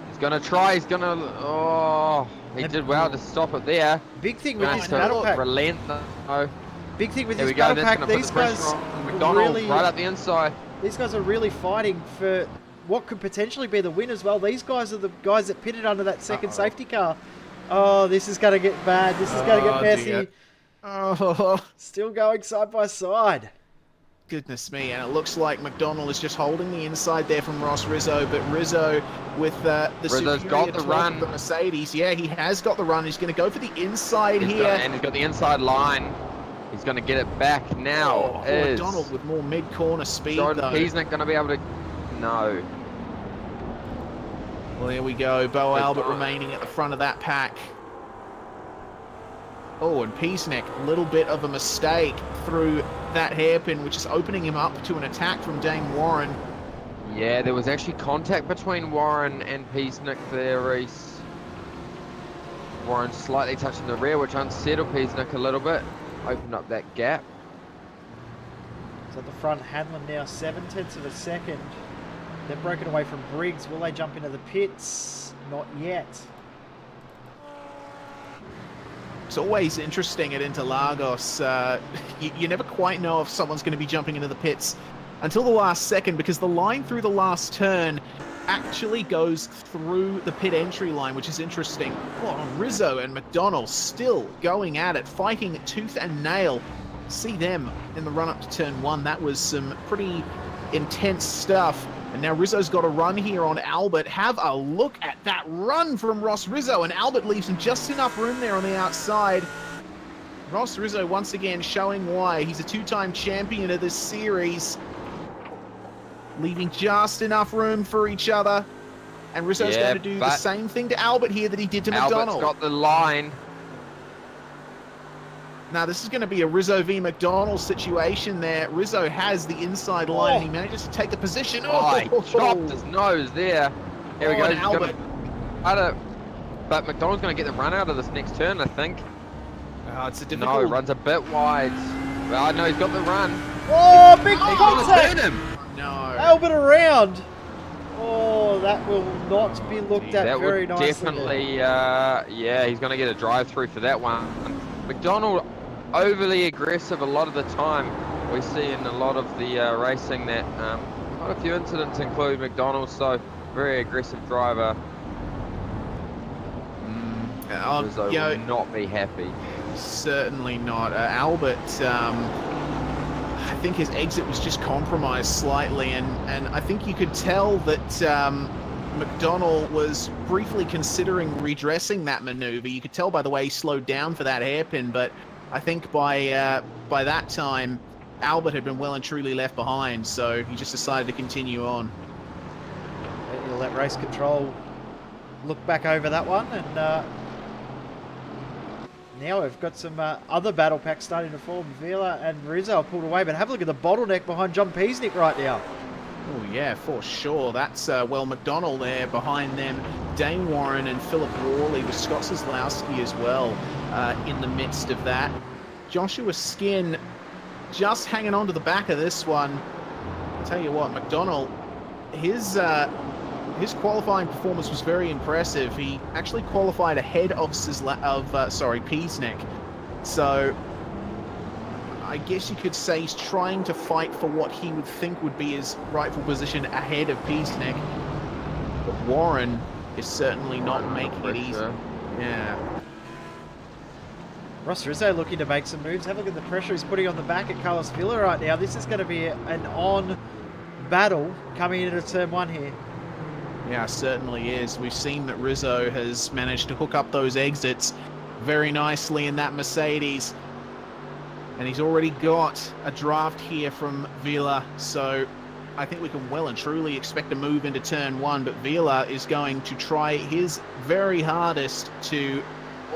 He's going to try. He's going to... Oh, he did well to stop it there. Big thing with his battle pack. Relent, though. Big thing with his battle pack, these guys really right up the inside. These guys are really fighting for what could potentially be the win as well. These guys are the guys that pitted under that second safety car. Oh, this is going to get bad. This is going to get messy. Dear. Oh, still going side by side. Goodness me, and it looks like McDonnell is just holding the inside there from Ross Rizzo, but Rizzo with the superior got the torque run. of the Mercedes. Yeah, he has got the run. He's going to go for the inside here. And he's got the inside line. He's going to get it back now. McDonnell with more mid-corner speed, Jordan though. He's not going to be able to... No. Well, there we go. Bo Albert remaining at the front of that pack. Oh, and Peasnick, a little bit of a mistake through that hairpin, which is opening him up to an attack from Dane Warren. Yeah, there was actually contact between Warren and Peasnick there, Reese. Warren slightly touching the rear, which unsettled Peasnick a little bit. Opened up that gap. So at the front, Hanlon now 7/10 of a second. They're broken away from Briggs. Will they jump into the pits? Not yet. It's always interesting at Interlagos. You never quite know if someone's going to be jumping into the pits until the last second, because the line through the last turn actually goes through the pit entry line, which is interesting. Oh, Rizzo and McDonnell still going at it, fighting tooth and nail. See them in the run-up to turn 1. That was some pretty intense stuff. And now Rizzo's got a run here on Albert. Have a look at that run from Ross Rizzo, and Albert leaves him just enough room there on the outside. Ross Rizzo once again showing why. He's a 2-time champion of this series. Leaving just enough room for each other. And Rizzo's going to do the same thing to Albert here that he did to McDonnell. Albert's got the line. Now, this is going to be a Rizzo v. McDonnell situation there. Rizzo has the inside line, and he manages to take the position. Oh, he chopped his nose there. Here we go. He's Albert. But McDonnell's going to get the run out of this next turn, I think. It's a difficult... No, runs a bit wide. Well, no, he's got the run. Oh, big He's going to contact! turn him. No. Albert around. Oh, that will not be looked at That very would nicely. definitely, yeah, he's going to get a drive through for that one. McDonald overly aggressive a lot of the time. We see in a lot of the racing that quite a few incidents include McDonald, so very aggressive driver. Rizzo will not be happy. Certainly not. Albert, I think his exit was just compromised slightly, and I think you could tell that McDonald was briefly considering redressing that maneuver. You could tell by the way he slowed down for that hairpin, but I think by that time, Albert had been well and truly left behind, so he just decided to continue on. He'll let race control look back over that one, and now we've got some other battle packs starting to form. Vila and Rizzo are pulled away, but have a look at the bottleneck behind John Peasnick right now. Oh yeah, for sure. That's, well, McDonald there behind them. Dane Warren and Philip Worley with Scott Kozlowski as well in the midst of that. Joshua Skin just hanging on to the back of this one. I'll tell you what, McDonald, his qualifying performance was very impressive. He actually qualified ahead of Peasnick. So I guess you could say he's trying to fight for what he would think would be his rightful position ahead of Peasnick. But Warren is certainly not making it easy. Yeah. Ross Rizzo looking to make some moves. Have a look at the pressure he's putting on the back at Carlos Villa right now. This is going to be an on battle coming into turn one here. Yeah, certainly is. We've seen that Rizzo has managed to hook up those exits very nicely in that Mercedes. And he's already got a draft here from Vila, so I think we can well and truly expect a move into turn one, but Vila is going to try his very hardest to...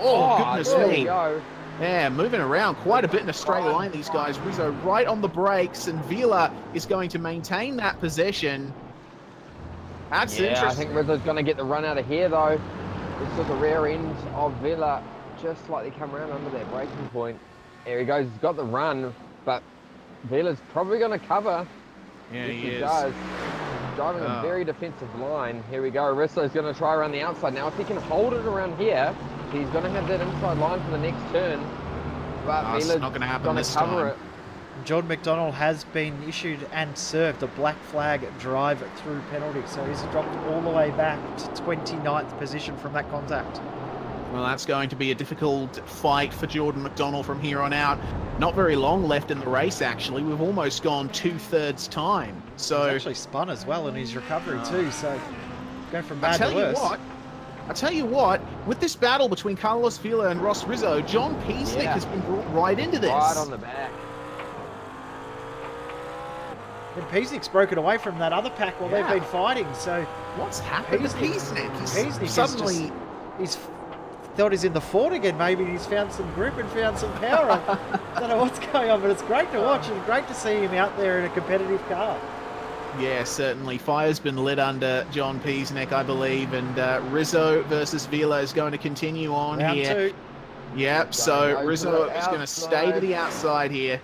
Oh, goodness me. Go. Yeah, moving around quite a bit in a straight line, these guys. Rizzo right on the brakes, and Vila is going to maintain that possession. That's interesting. I think Rizzo's going to get the run out of here, though. This is the rear end of Vila, just slightly come around under that braking point. There he goes, he's got the run, but Vila's probably going to cover. Yeah, yes, he is. Does. Driving a very defensive line. Here we go, Rizzo's going to try around the outside. Now, if he can hold it around here, he's going to have that inside line for the next turn. But Vila's not going to happen this cover time. it. John McDonald has been issued and served a black flag drive-through penalty, so he's dropped all the way back to 29th position from that contact. Well, that's going to be a difficult fight for Jordan McDonald from here on out. Not very long left in the race, actually. We've almost gone 2/3 time. So he's actually spun as well in his recovery too, so go from bad to worse. I tell you what, with this battle between Carlos Vila and Ross Rizzo, John Peasnick has been brought right into this. Right on the back. And Peasnick's broken away from that other pack while they've been fighting, so... What's happened to Peasnick? Peasnick Suddenly... he's thought he's in the fort again, maybe he's found some grip and found some power. I don't know what's going on, but it's great to watch and great to see him out there in a competitive car. Yeah, certainly. Fire's been lit under John Peasnick, I believe, and Rizzo versus Vila is going to continue on Round here. two. Yep, so Rizzo is going to stay to the outside here.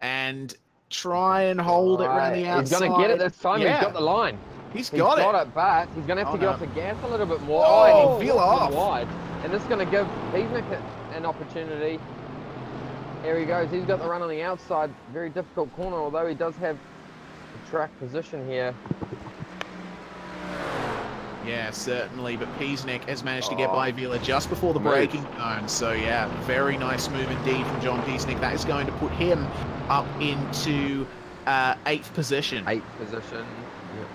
And try and hold it around the outside. He's going to get it this time. Yeah. He's got the line. He's got it, but he's going to have to get off the gas a little bit more. Oh, and Vila off. Wide. And this is going to give Peasnick an opportunity. Here he goes. He's got the run on the outside. Very difficult corner, although he does have the track position here. Yeah, certainly. But Peasnick has managed to get by Vila just before the braking zone. So, yeah, very nice move indeed from John Peasnick. That is going to put him up into 8th position. 8th position. Yep.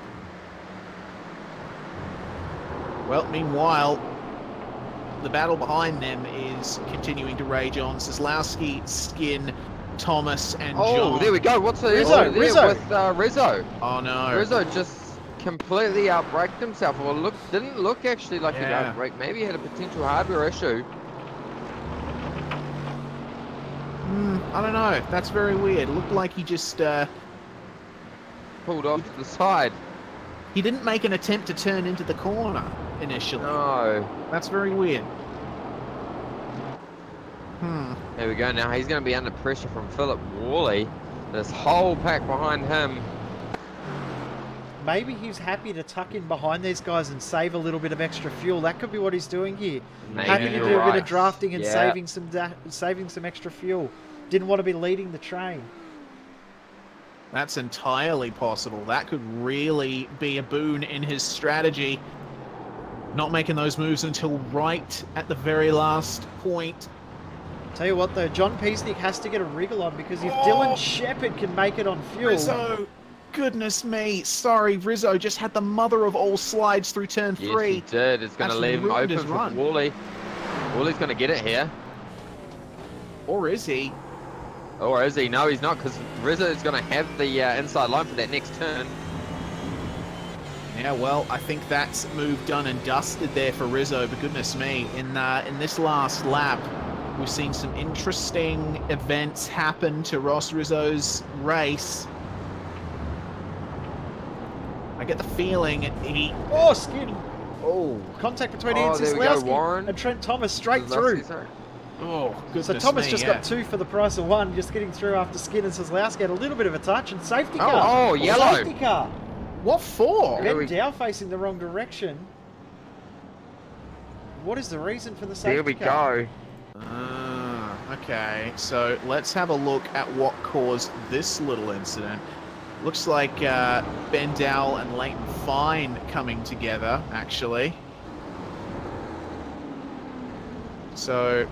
Well, meanwhile, the battle behind them is continuing to rage on. Kozlowski, Skin, Thomas, and John. Oh, there we go. What's the Rizzo with Rizzo? Oh, no. Rizzo just completely outbraked himself. Well, didn't look actually like he outbraked. Maybe he had a potential hardware issue. I don't know. That's very weird. It looked like he just... pulled off to the side. He didn't make an attempt to turn into the corner initially. No. That's very weird. There we go. Now he's going to be under pressure from Philip Worley. This whole pack behind him. maybe he's happy to tuck in behind these guys and save a little bit of extra fuel. That could be what he's doing here. Maybe Happy to you're do a bit right. of drafting and Yeah. saving some extra fuel. Didn't want to be leading the train. That's entirely possible. That could really be a boon in his strategy. Not making those moves until right at the very last point. Tell you what though, John Peasnick has to get a wriggle on, because if Dylan Shepherd can make it on fuel... Rizzo, goodness me. Sorry, Rizzo just had the mother of all slides through turn Yes, 3. he did. It's going to That's leave him ruined open his for run. Wally. Wally's going to get it here. Or is he? Or is he? No, he's not, because Rizzo is going to have the inside line for that next turn. Yeah, well, I think that's move done and dusted there for Rizzo, but goodness me, in this last lap, we've seen some interesting events happen to Ross Rizzo's race. I get the feeling he... Oh, skin! Oh, Contact between Oh, Ian there we go, Warren. Sislowski and Trent Thomas straight through. oh, goodness So Thomas me, just yeah. got 2 for the price of 1, just getting through after Skin and Sislowski had a little bit of a touch, and safety car. Oh, yellow. Safety car. What for? There Ben we- Dow facing the wrong direction. What is the reason for the safety There we car? go. Okay, so let's have a look at what caused this little incident. Looks like Ben Dowell and Leighton Fine coming together, actually. So,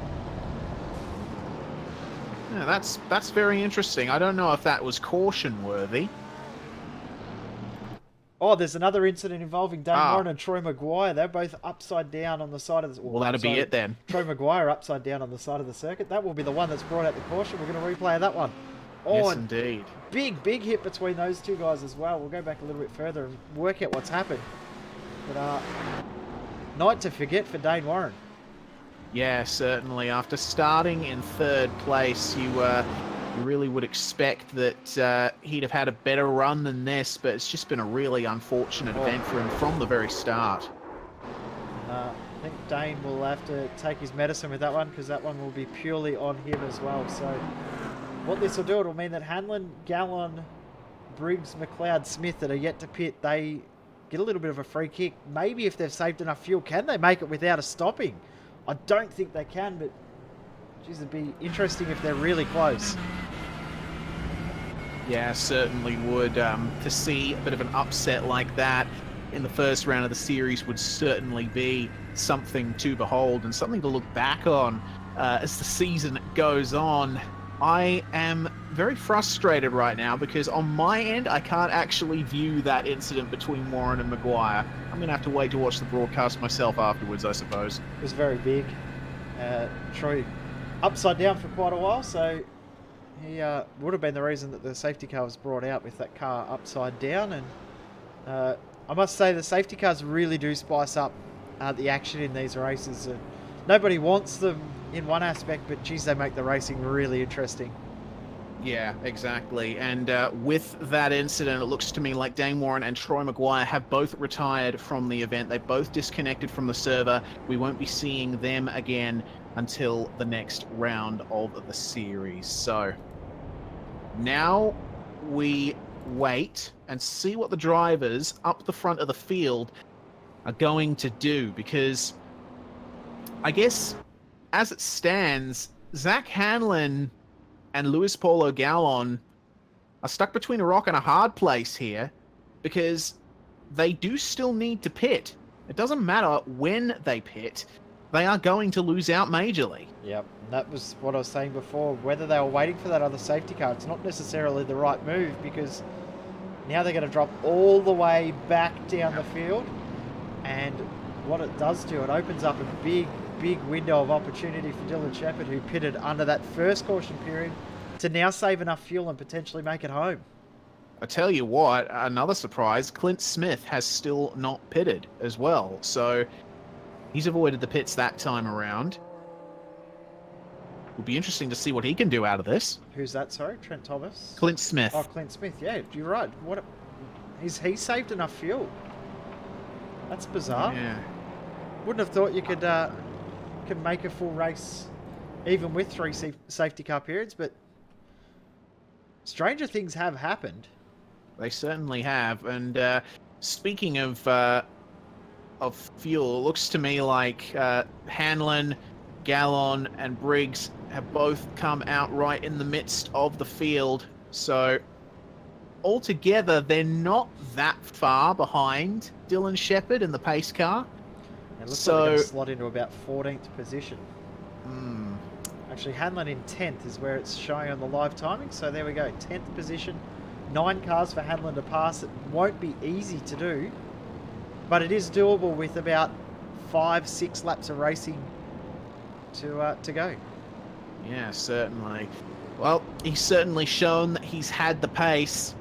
yeah, that's very interesting. I don't know if that was caution-worthy. Oh, there's another incident involving Dane Ah. Warren and Troy Maguire. They're both upside down on the side of the... Well, that'll be it then. Troy Maguire upside down on the side of the circuit. That will be the one that's brought out the caution. We're going to replay that one. Oh, Yes, and indeed. big hit between those two guys as well. We'll go back a little bit further and work out what's happened. But night to forget for Dane Warren. Yeah, certainly. After starting in 3rd place, you really would expect that he'd have had a better run than this, but it's just been a really unfortunate event for him from the very start. I think Dane will have to take his medicine with that one, because that one will be purely on him as well. So what this will do, it will mean that Hanlon, Gallon, Briggs, McLeod, Smith that are yet to pit, they get a little bit of a free kick. Maybe if they've saved enough fuel, can they make it without a stopping? I don't think they can, but geez, it'd be interesting if they're really close. Yeah, certainly would. To see a bit of an upset like that in the first round of the series would certainly be something to behold and something to look back on as the season goes on. I am very frustrated right now because on my end, I can't actually view that incident between Warren and Maguire. I'm going to have to wait to watch the broadcast myself afterwards, I suppose. It was very big. Troy upside down for quite a while, so he would have been the reason that the safety car was brought out with that car upside down. And I must say the safety cars really do spice up the action in these races. Nobody wants them in one aspect, but geez, they make the racing really interesting. Yeah, exactly. And with that incident, it looks to me like Dane Warren and Troy Maguire have both retired from the event. They both disconnected from the server. We won't be seeing them again until the next round of the series. So now we wait and see what the drivers up the front of the field are going to do, because I guess as it stands, Zach Hanlon and Luis Paulo Gallon are stuck between a rock and a hard place here, because they do still need to pit. It doesn't matter when they pit, they are going to lose out majorly. Yep, that was what I was saying before. Whether they were waiting for that other safety car, it's not necessarily the right move, because now they're going to drop all the way back down the field. And what it does do, it opens up a big window of opportunity for Dylan Shepherd, who pitted under that first caution period, to now save enough fuel and potentially make it home. I tell you what, another surprise, Clint Smith has still not pitted as well. So he's avoided the pits that time around. It'll be interesting to see what he can do out of this. Who's that, sorry? Trent Thomas? Clint Smith. Oh, Clint Smith, yeah, you're right. He saved enough fuel. That's bizarre. Yeah. Wouldn't have thought you could make a full race even with 3 safety car periods, but stranger things have happened. They certainly have. And speaking of fuel, it looks to me like Hanlon, Gallon, and Briggs have both come out right in the midst of the field. So altogether, they're not that far behind Dylan Shepherd in the pace car. It looks like they're going to slot into about 14th position. Hmm. Actually, Hanlon in 10th is where it's showing on the live timing. So there we go, 10th position. 9 cars for Hanlon to pass. It won't be easy to do, but it is doable with about 5-6 laps of racing to go. Yeah, certainly. Well, he's certainly shown that he's had the pace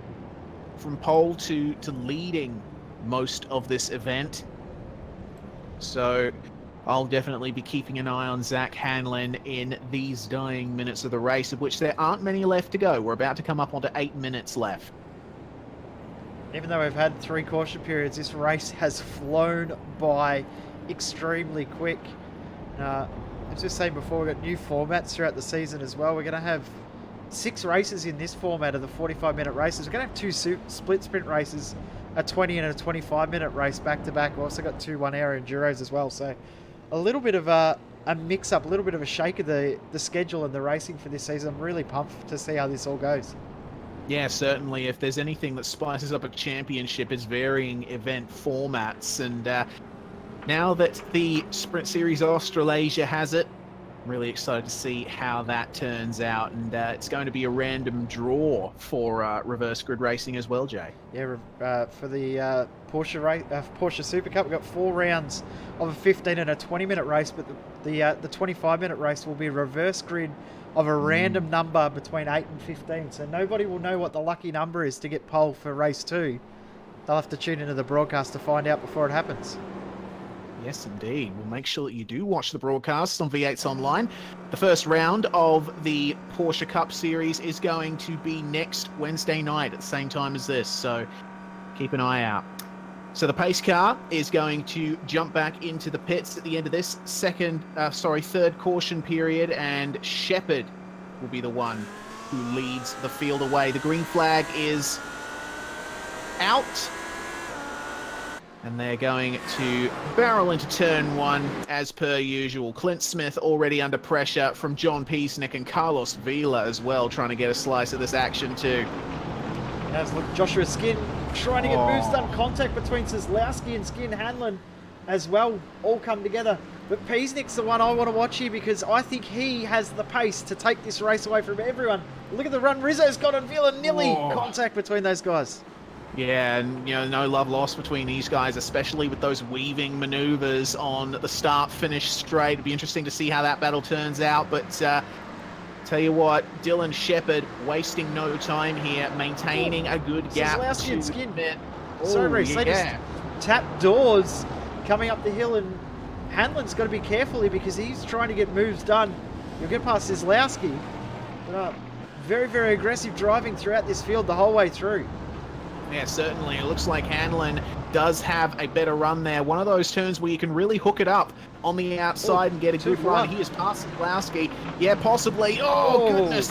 from pole to leading most of this event. So I'll definitely be keeping an eye on Zach Hanlon in these dying minutes of the race, of which there aren't many left to go. We're about to come up onto 8 minutes left. Even though we've had 3 caution periods, this race has flown by extremely quick. I was just saying before, we've got new formats throughout the season as well. We're going to have 6 races in this format of the 45-minute races. We're going to have 2 split sprint races, a 20 and a 25-minute race back-to-back. We've also got 2 one-hour enduros as well. So a little bit of a mix-up, a little bit of a shake of the schedule and the racing for this season. I'm really pumped to see how this all goes. Yeah, certainly. If there's anything that spices up a championship, it's varying event formats. And now that the Sprint Series Australasia has it, I'm really excited to see how that turns out. And it's going to be a random draw for reverse grid racing as well, Jay. Yeah, for the Porsche Super Cup, we've got 4 rounds of a 15 and a 20-minute race, but the 25-minute race will be a reverse grid of a random number between 8 and 15. So nobody will know what the lucky number is to get pole for race 2. They'll have to tune into the broadcast to find out before it happens. Yes, indeed. We'll make sure that you do watch the broadcast on V8's Online. The first round of the Porsche Cup Series is going to be next Wednesday night at the same time as this, so keep an eye out. So the pace car is going to jump back into the pits at the end of this third caution period, and Shepherd will be the one who leads the field away. The green flag is out. And they're going to barrel into turn 1 as per usual. Clint Smith already under pressure from John Peasnick and Carlos Vila as well, trying to get a slice of this action too. As look, Joshua Skin trying to get moves done. Contact between Kozlowski and Skin Hanlon as well, all come together. But Peasnick's the one I want to watch here because I think he has the pace to take this race away from everyone. Look at the run Rizzo's got on Vila, nilly contact between those guys. Yeah, and no love lost between these guys, especially with those weaving maneuvers on the start-finish straight. It'd be interesting to see how that battle turns out, but tell you what, Dylan Shepherd wasting no time here, maintaining a good gap. Kozlowski and Skin. Sorry, Reece, they just tap doors coming up the hill, and Hanlon's got to be careful here because he's trying to get moves done. You'll get past Kozlowski. Very, very aggressive driving throughout this field the whole way through. Yeah, certainly. It looks like Hanlon does have a better run there. One of those turns where you can really hook it up on the outside and get a good run. He is past Kozlowski. Yeah, possibly. Oh, goodness.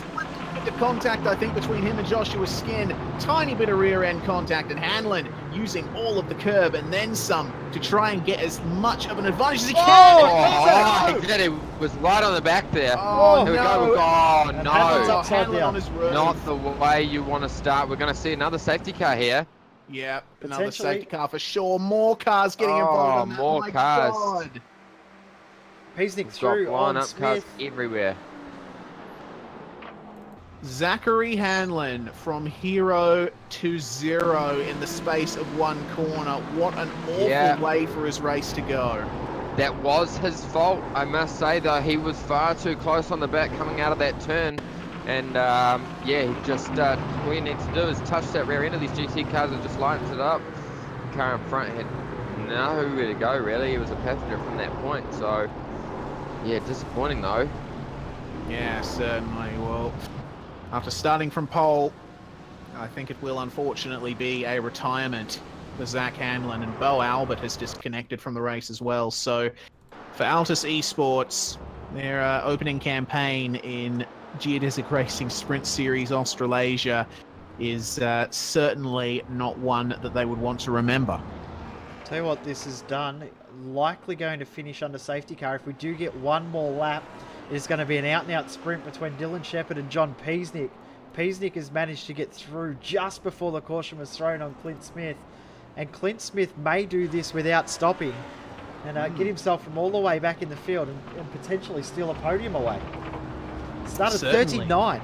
The contact, I think, between him and Joshua Skin. Tiny bit of rear end contact, and Hanlon using all of the curb and then some to try and get as much of an advantage as he can. He was right on the back there. Oh, Here we no. go. Oh, no. Hanlon on his roof. Not the way you want to start. We're going to see another safety car here. Yeah, another safety car for sure. More cars getting involved in that. More My cars. God. Peasnick through on line-up cars Smith. everywhere. Zachary Hanlon from hero to zero in the space of one corner. What an awful way for his race to go. That was his fault, I must say, though. He was far too close on the back coming out of that turn. And, he just, all you need to do is touch that rear end of these GT cars and just lightens it up. The car in front had nowhere to go, really. He was a passenger from that point. So, yeah, disappointing, though. Yeah, certainly. Well, after starting from pole, I think it will unfortunately be a retirement for Zach Hanlon, and Bo Albert has disconnected from the race as well. So for Altus Esports, their opening campaign in Geodesic Racing Sprint Series Australasia is certainly not one that they would want to remember. Tell you what this has done, likely going to finish under safety car. If we do get one more lap, it's going to be an out-and-out sprint between Dylan Shepherd and John Peasnick. Peasnick has managed to get through just before the caution was thrown on Clint Smith. And Clint Smith may do this without stopping and get himself from all the way back in the field and potentially steal a podium away. Started Certainly. 39th.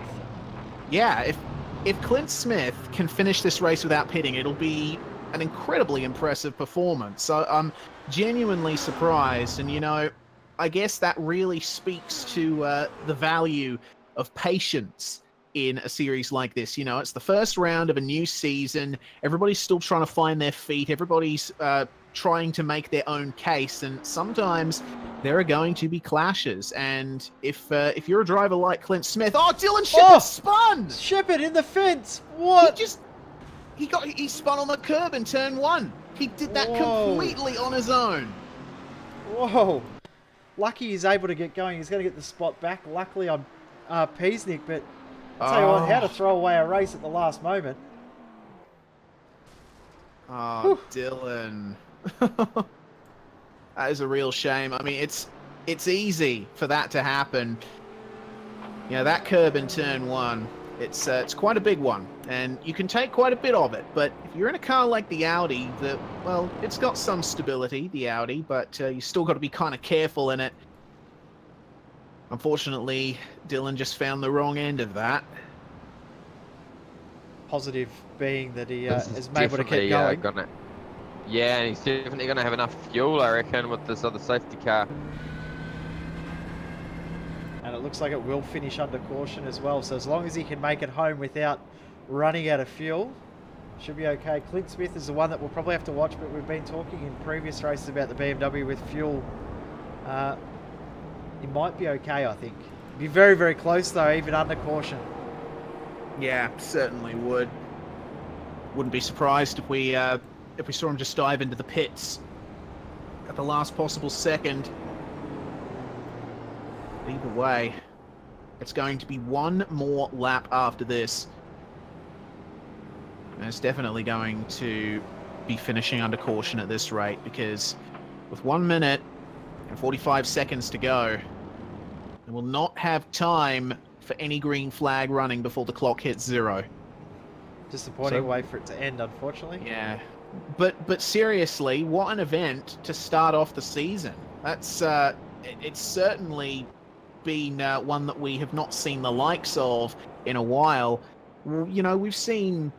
Yeah, if Clint Smith can finish this race without pitting, it'll be an incredibly impressive performance. So I'm genuinely surprised, and you know, I guess that really speaks to the value of patience in a series like this. You know, it's the first round of a new season. Everybody's still trying to find their feet. Everybody's trying to make their own case, and sometimes there are going to be clashes. And if you're a driver like Clint Smith, Dylan Shepherd spun. Shepherd in the fence. What? He spun on the curb in turn 1. He did that completely on his own. Whoa. Lucky he's able to get going. He's going to get the spot back. Luckily on Peasnick, but I'll tell you what, how to throw away a race at the last moment. Oh, Dylan. That is a real shame. I mean, it's easy for that to happen. You know, that curb in turn 1, it's quite a big one, and you can take quite a bit of it. But if you're in a car like the Audi, well, it's got some stability, the Audi, but you still got to be kind of careful in it. Unfortunately, Dylan just found the wrong end of that. Positive being that he is able to keep going. Yeah, and he's definitely going to have enough fuel, I reckon, with this other safety car. And it looks like it will finish under caution as well. So as long as he can make it home without running out of fuel, should be okay. Clint Smith is the one that we'll probably have to watch, but we've been talking in previous races about the BMW with fuel. He might be okay, I think. Be very, very close though, even under caution. Yeah, certainly would. Wouldn't be surprised if we saw him just dive into the pits at the last possible second. Either way, it's going to be one more lap after this. And it's definitely going to be finishing under caution at this rate, because with 1 minute and 45 seconds to go, they will not have time for any green flag running before the clock hits 0. Disappointing way for it to end, unfortunately. Yeah. But seriously, what an event to start off the season. That's it's certainly been one that we have not seen the likes of in a while. You know, we've seen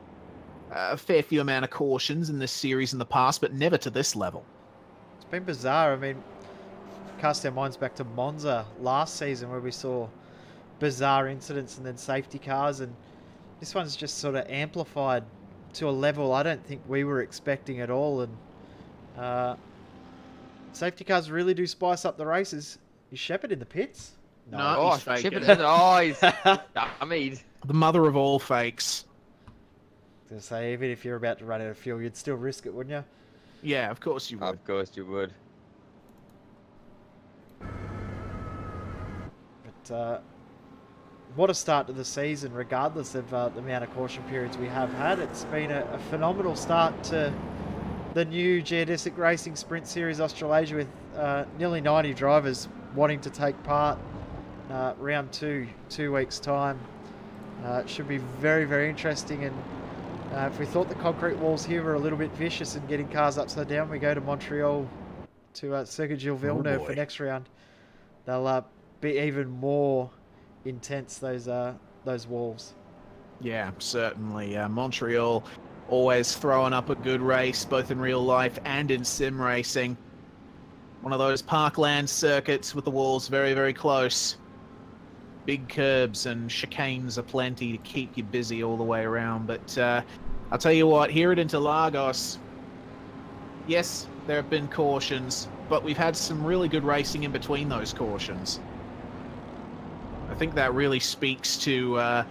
a fair few amount of cautions in this series in the past, but never to this level. It's been bizarre. I mean, cast our minds back to Monza last season where we saw bizarre incidents and then safety cars, and this one's just sort of amplified to a level I don't think we were expecting at all. And safety cars really do spice up the races. Is Shepherd in the pits? No, he's faking. He's I mean, the mother of all fakes. I was going to say, even if you're about to run out of fuel, you'd still risk it, wouldn't you? Yeah, of course you would. of course you would. But what a start to the season, regardless of the amount of caution periods we have had. It's been a phenomenal start to the new Geodesic Racing Sprint Series Australasia, with nearly 90 drivers wanting to take part. Round 2 weeks' time. It should be very, very interesting. And if we thought the concrete walls here were a little bit vicious and getting cars upside down, we go to Montreal to Circuit Gilles Villeneuve for next round. They'll be even more intense, those walls. Yeah, certainly. Montreal always throwing up a good race, both in real life and in sim racing. One of those parkland circuits with the walls very, very close. Big curbs and chicanes aplenty to keep you busy all the way around. But I'll tell you what, here at Interlagos, yes, there have been cautions, but we've had some really good racing in between those cautions. I think that really speaks to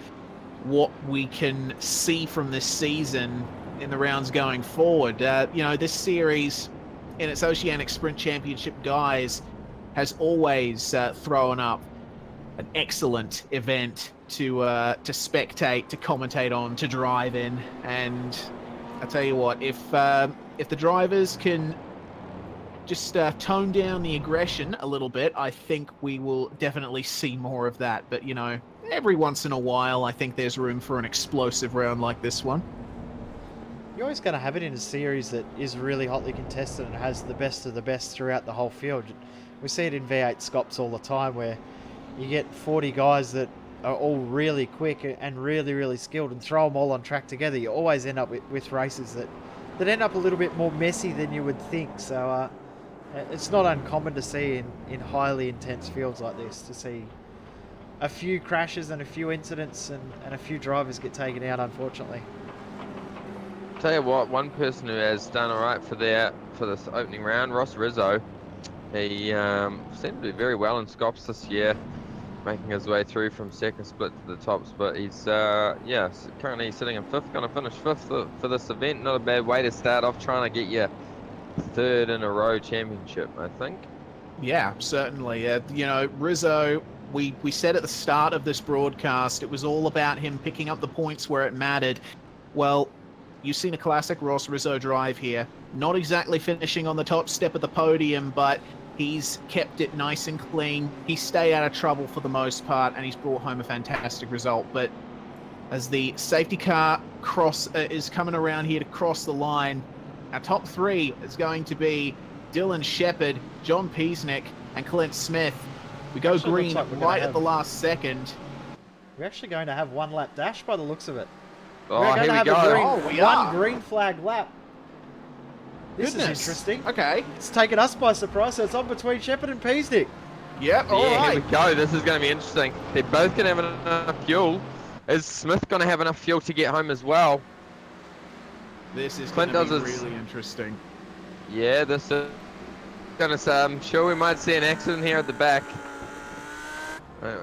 what we can see from this season in the rounds going forward. You know, this series in its Oceanic Sprint Championship guise has always thrown up an excellent event to spectate, to commentate on, to drive in. And I tell you what, if the drivers can just tone down the aggression a little bit, I think we will definitely see more of that. But, you know, every once in a while, I think there's room for an explosive round like this one. You're always going to have it in a series that is really hotly contested and has the best of the best throughout the whole field. We see it in V8 Scops all the time, where you get 40 guys that are all really quick and really, really skilled, and throw them all on track together. You always end up with races that end up a little bit more messy than you would think. So it's not uncommon to see in highly intense fields like this, to see a few crashes and a few incidents and a few drivers get taken out, unfortunately. Tell you what, one person who has done all right for this opening round, Ross Rizzo. He seemed to do very well in Scops this year, making his way through from second split to the top split. He's currently sitting in fifth, going to finish fifth for this event. Not a bad way to start off, trying to get your third in a row championship, I think. Yeah, certainly. You know, Rizzo, we said at the start of this broadcast, it was all about him picking up the points where it mattered. Well, you've seen a classic Ross Rizzo drive here. Not exactly finishing on the top step of the podium, but he's kept it nice and clean. He stayed out of trouble for the most part, and he's brought home a fantastic result. But as the safety car is coming around here to cross the line, our top three is going to be Dylan Shepherd, John Peasnick, and Clint Smith. We go green right at the last second. We're actually going to have one lap dash by the looks of it. Oh, We're going here to we have go. one green flag lap. This Goodness. is interesting. Okay. It's taken us by surprise, so it's on between Shepherd and Peasnick. Yep, all Yeah, right. here we go. This is going to be interesting. They're both going to have enough fuel. Is Smith going to have enough fuel to get home as well? This is Clint going to be does his- really interesting. Yeah, this is going to say, I'm sure we might see an accident here at the back.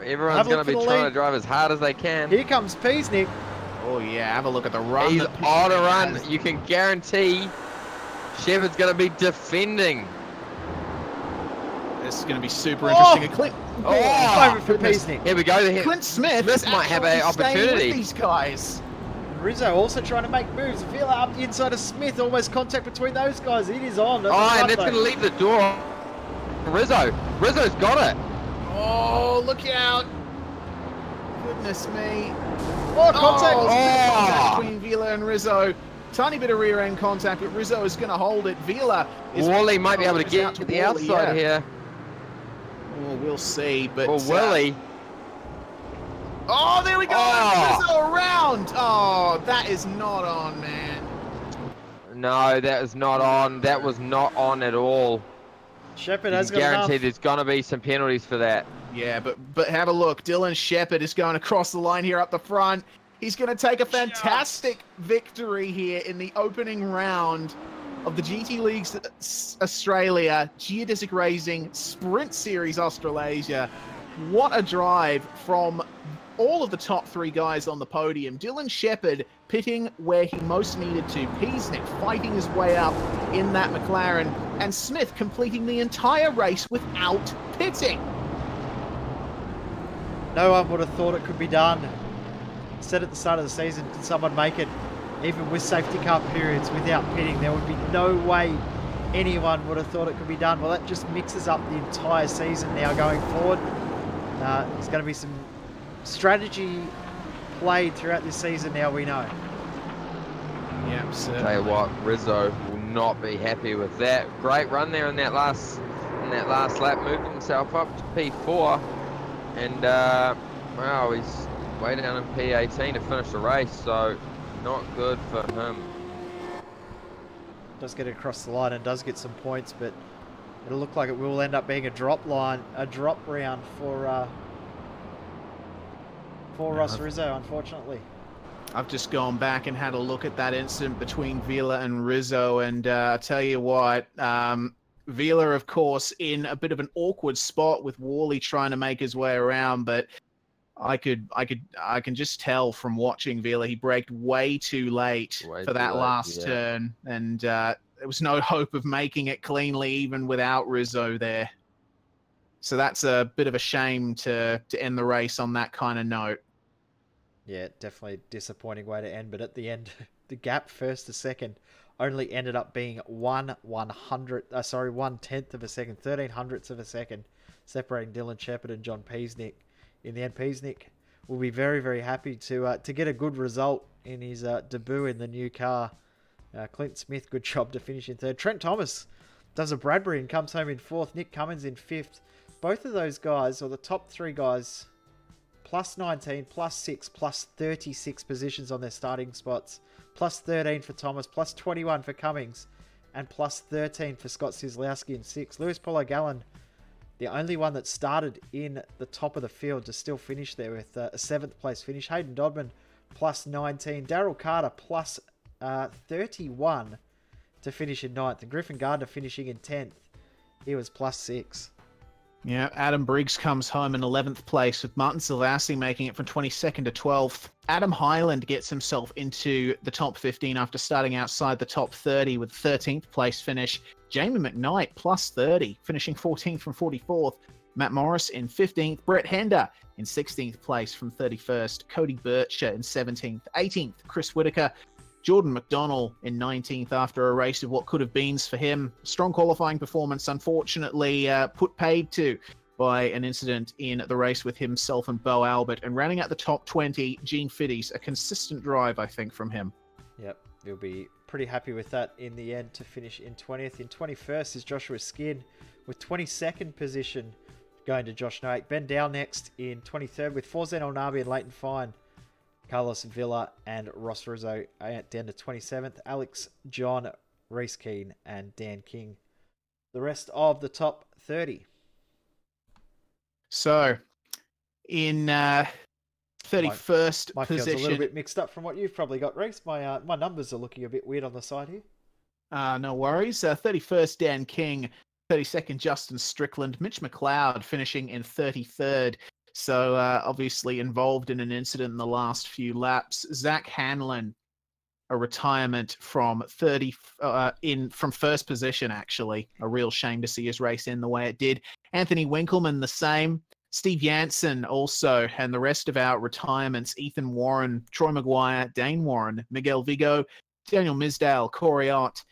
Everyone's Have a going look to for be the trying lead. to drive as hard as they can. Here comes Peasnick. Oh, yeah, have a look at the run. He's that on a Peasnick run. has. You can guarantee Shepherd's going to be defending. This is going to be super interesting. And Clint, Over for goodness. Peasnick. Here we go. Clint Smith Smith might have an actually staying with opportunity. these guys. Rizzo also trying to make moves. Villa up the inside of Smith. Almost contact between those guys. It is on. Oh, and that's going to leave the door. Rizzo's got it. Oh, look out. Goodness me. Oh, contact. Oh, contact Oh. between Vila and Rizzo. Tiny bit of rear end contact, but Rizzo is going to hold it. Vila is Wally might be able to is get out to the Wally, outside yeah. here. Oh, we'll see. But Or Willie. oh, there we go. Oh. Rizzo around. Oh, that is not on, man. No, that is not on. That was not on at all. Shepherd You has can got guarantee enough. there's going to be some penalties for that. Yeah, but have a look. Dylan Shepherd is going across the line here up the front. He's going to take a fantastic victory here in the opening round of the GT Leagues Australia Geodesic Racing Sprint Series Australasia. What a drive from all of the top three guys on the podium. Dylan Shepherd pitting where he most needed to. Peasnick fighting his way up in that McLaren. And Smith completing the entire race without pitting. No one would have thought it could be done. Said at the start of the season, can someone make it, even with safety car periods, without pitting? There would be no way anyone would have thought it could be done. Well, that just mixes up the entire season now going forward. There's going to be some strategy played throughout this season now, we know. Yeah, certainly. Tell you what, Rizzo will not be happy with that. Great run there in that last lap, moved himself up to P4, and wow, he's way down in P18 to finish the race, so not good for him. Does get it across the line and does get some points, but it'll look like it will end up being a drop round for Ross Rizzo, unfortunately. I've just gone back and had a look at that incident between Vila and Rizzo, and I tell you what, Vila, of course, in a bit of an awkward spot with Wally trying to make his way around, but I can just tell from watching Vila, he braked way too late for that last turn, and there was no hope of making it cleanly even without Rizzo there. So that's a bit of a shame to end the race on that kind of note. Yeah, definitely a disappointing way to end. But at the end, the gap first to second only ended up being 1/10 of a second, 1300ths of a second, separating Dylan Shepherd and John Peasnick. In the end, Peasnick will be very, very happy to get a good result in his debut in the new car. Clint Smith, good job to finish in third. Trent Thomas does a Bradbury and comes home in fourth. Nick Cummins in fifth. Both of those guys, or the top three guys, plus 19, plus 6, plus 36 positions on their starting spots. Plus 13 for Thomas, plus 21 for Cummings, and plus 13 for Scott Sislowski in sixth. Lewis Paulo Gallen, the only one that started in the top of the field to still finish there with a 7th place finish. Hayden Dodman, plus 19. Daryl Carter, plus 31 to finish in 9th. And Griffin Gardner finishing in 10th. He was plus 6. Yeah, Adam Briggs comes home in 11th place, with Martin Silvassi making it from 22nd to 12th. Adam Highland gets himself into the top 15 after starting outside the top 30 with 13th place finish. Jamie McKnight plus 30, finishing 14th from 44th. Matt Morris in 15th. Brett Hender in 16th place from 31st. Cody Bircher in 17th. 18th, Chris Whitaker. Jordan McDonnell in 19th after a race of what could have beens for him. Strong qualifying performance, unfortunately put paid to by an incident in the race with himself and Bo Albert. And rounding out the top 20, Gene Fiddies, a consistent drive, I think, from him. Yep, you'll be pretty happy with that in the end to finish in 20th. In 21st is Joshua Skid with 22nd position going to Josh Noack. Ben Dow next in 23rd with Forzen Olnabi and Leighton Fine. Carlos Villa and Ross Rizzo down to 27th. Alex John, Reese Keane, and Dan King. The rest of the top 30. So, in 31st my position... field's a little bit mixed up from what you've probably got, Reese. My numbers are looking a bit weird on the side here. No worries. 31st, Dan King. 32nd, Justin Strickland. Mitch McLeod finishing in 33rd. So obviously involved in an incident in the last few laps. Zach Hanlon, a retirement from from first position, actually. A real shame to see his race end the way it did. Anthony Winkleman, the same. Steve Jansen also, and the rest of our retirements, Ethan Warren, Troy Maguire, Dane Warren, Miguel Vigo, Daniel Misdale, Corey Ott,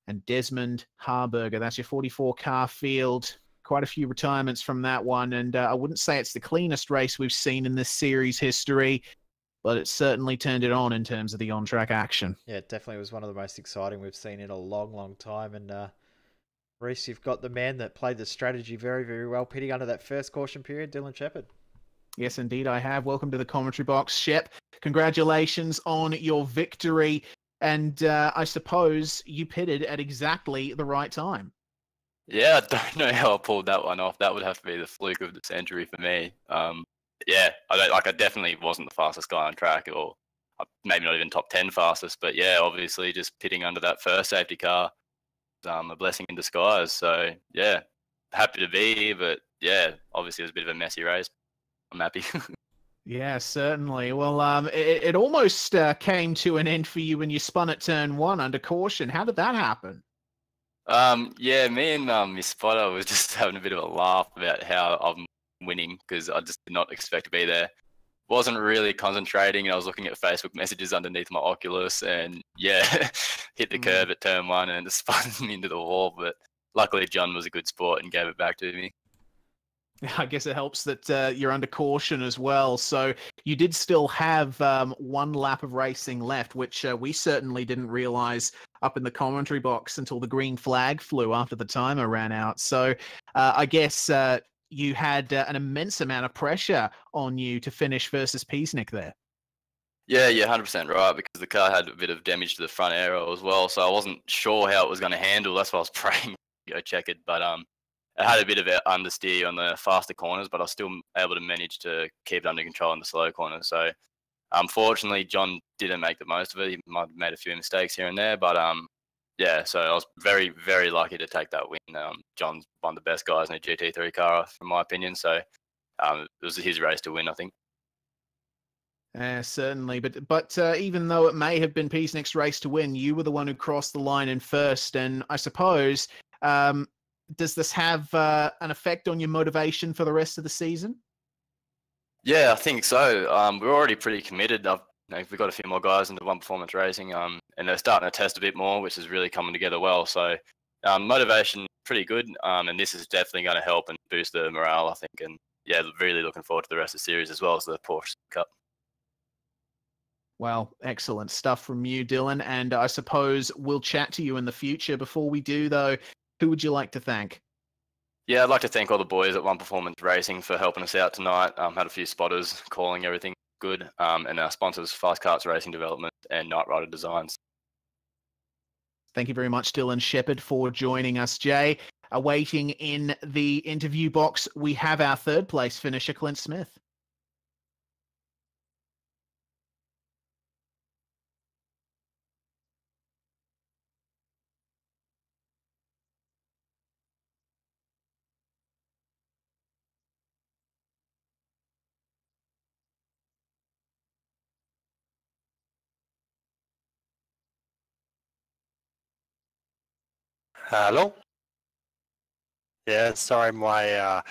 and Desmond Harburger. That's your 44-car field. Quite a few retirements from that one, and I wouldn't say it's the cleanest race we've seen in this series history, but it certainly turned it on in terms of the on-track action. Yeah, it definitely was one of the most exciting we've seen in a long, long time. And Reese, you've got the man that played the strategy very, very well, pitting under that first caution period, Dylan Shepherd. Yes, indeed, I have. Welcome to the commentary box, Shep. Congratulations on your victory, and I suppose you pitted at exactly the right time. Yeah, I don't know how I pulled that one off. That would have to be the fluke of the century for me. Yeah, I definitely wasn't the fastest guy on track, or maybe not even top 10 fastest. But yeah, obviously just pitting under that first safety car, a blessing in disguise. So yeah, happy to be here. But yeah, obviously it was a bit of a messy race. I'm happy. Yeah, certainly. Well, it almost came to an end for you when you spun at turn 1 under caution. How did that happen? Yeah, me and my spotter was just having a bit of a laugh about how I'm winning, because I just did not expect to be there. Wasn't really concentrating, and I was looking at Facebook messages underneath my Oculus, and yeah, hit the curb at turn 1 and it spun me into the wall. But luckily, John was a good sport and gave it back to me. I guess it helps that you're under caution as well. So you did still have one lap of racing left, which we certainly didn't realize up in the commentary box until the green flag flew after the timer ran out. So I guess you had an immense amount of pressure on you to finish versus Peasnick there. Yeah, 100% right, because the car had a bit of damage to the front aero as well. So I wasn't sure how it was going to handle. That's why I was praying to go check it. But I had a bit of understeer on the faster corners, but I was still able to manage to keep it under control in the slow corners. So, unfortunately, John didn't make the most of it. He might have made a few mistakes here and there, but yeah. So I was very, very lucky to take that win. John's one of the best guys in a GT3 car, in my opinion. So it was his race to win, I think. Certainly, but even though it may have been Peasnick's race to win, you were the one who crossed the line in first, and I suppose. Does this have an effect on your motivation for the rest of the season? Yeah, I think so. We're already pretty committed. We've got a few more guys into One Performance Racing, and they're starting to test a bit more, which is really coming together well. So motivation pretty good, and this is definitely going to help and boost the morale, I think. And yeah, really looking forward to the rest of the series as well as the Porsche Cup. Well, excellent stuff from you, Dylan. And I suppose we'll chat to you in the future. Before we do, though, who would you like to thank? Yeah, I'd like to thank all the boys at One Performance Racing for helping us out tonight. Had a few spotters calling everything good, and our sponsors, Fast Karts Racing Development and Night Rider Designs. Thank you very much, Dylan Shepherd, for joining us, Jay. Awaiting in the interview box, we have our third place finisher, Clint Smith. Hello. Yeah, sorry, my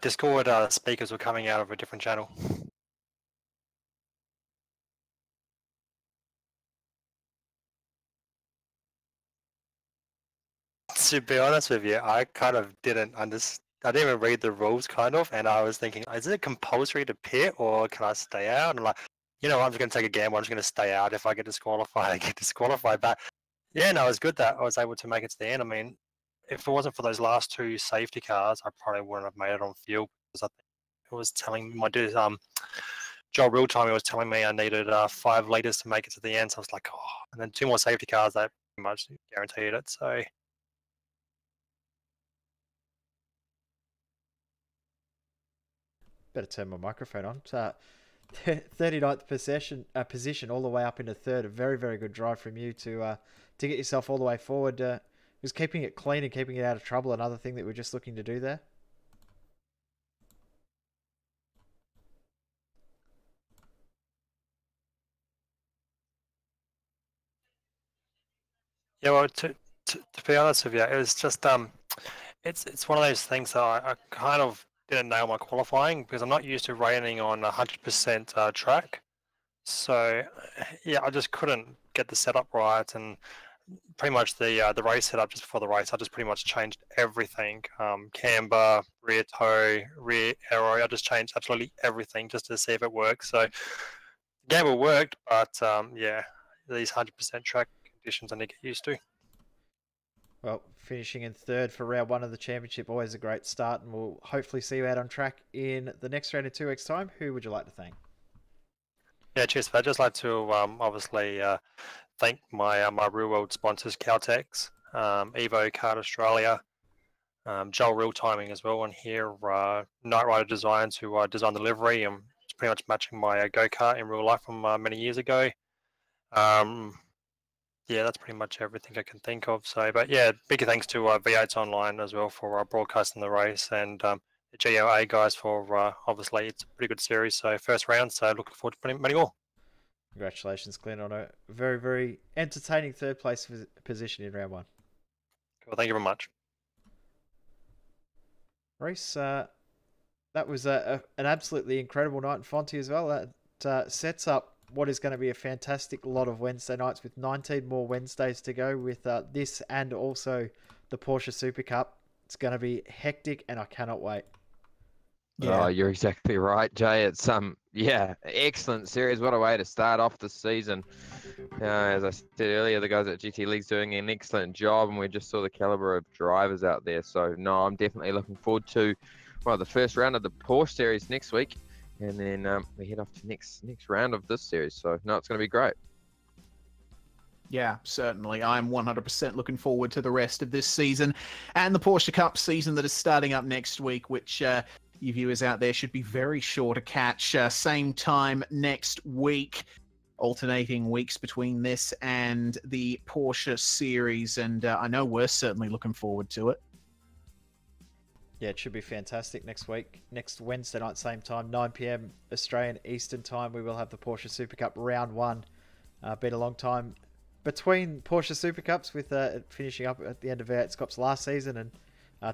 Discord speakers were coming out of a different channel. To be honest with you, I kind of didn't understand. I didn't even read the rules, kind of, and I was thinking, is it compulsory to pit or can I stay out? And I'm like, I'm just going to take a gamble. I'm just going to stay out. If I get disqualified, I get disqualified. But yeah, no, it was good that I was able to make it to the end. I mean, if it wasn't for those last two safety cars, I probably wouldn't have made it on field because I think it was telling my dude, Joel real time, he was telling me I needed 5 liters to make it to the end. So I was like, oh, and then 2 more safety cars that pretty much guaranteed it. So. Better turn my microphone on. 39th position all the way up into third. A very, very good drive from you to get yourself all the way forward. Was keeping it clean and keeping it out of trouble another thing that we're just looking to do there? Yeah, well, to be honest with you, it was just it's one of those things that I kind of didn't nail my qualifying because I'm not used to raining on 100% track. So yeah, I just couldn't get the setup right, and pretty much the race setup just before the race, I just pretty much changed everything. Camber, rear toe, rear aero, I just changed absolutely everything just to see if it works. So the gamble worked, but yeah, these 100% track conditions I need to get used to. Well, finishing in third for round 1 of the championship, always a great start, and we'll hopefully see you out on track in the next round in 2 weeks' time. Who would you like to thank? Yeah, cheers. I'd just like to obviously thank my real world sponsors, Caltex, Evo Kart Australia, Joel Real Timing as well, and here Night Rider Designs, who designed the livery and it's pretty much matching my go-kart in real life from many years ago. Yeah, that's pretty much everything I can think of. So, but yeah, big thanks to V8's Online as well for broadcasting the race, and the GOA guys for obviously it's a pretty good series. So first round, so looking forward to many more. Congratulations, Glenn, on a very, very entertaining third place position in round 1. Cool, thank you very much. Reese, that was an absolutely incredible night in Fonty as well. That sets up what is going to be a fantastic lot of Wednesday nights with 19 more Wednesdays to go with this and also the Porsche Super Cup. It's going to be hectic and I cannot wait. Yeah. Oh, you're exactly right, Jay. It's yeah, excellent series. What a way to start off the season. As I said earlier, the guys at GT League's doing an excellent job, and we just saw the caliber of drivers out there. So no, I'm definitely looking forward to the first round of the Porsche series next week, and then we head off to next round of this series. So no, it's going to be great. Yeah, certainly. I'm 100% looking forward to the rest of this season and the Porsche Cup season that is starting up next week, which you viewers out there should be very sure to catch. Same time next week, alternating weeks between this and the Porsche series. And I know we're certainly looking forward to it. Yeah, it should be fantastic next week. Next Wednesday night, same time, 9 p.m. Australian Eastern Time, we will have the Porsche Super Cup Round 1. Been a long time between Porsche Super Cups with finishing up at the end of Scott's last season. And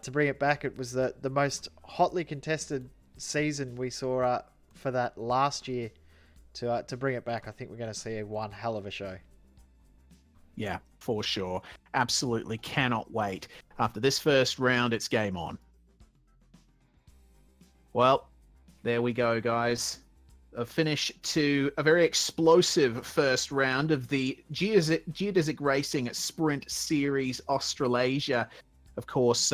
to bring it back, it was the most hotly contested season we saw for that last year to bring it back. I think we're going to see one hell of a show. Yeah, for sure. Absolutely cannot wait. After this first round, it's game on. Well, there we go, guys. A finish to a very explosive first round of the Geodesic Racing Sprint Series Australasia. Of course,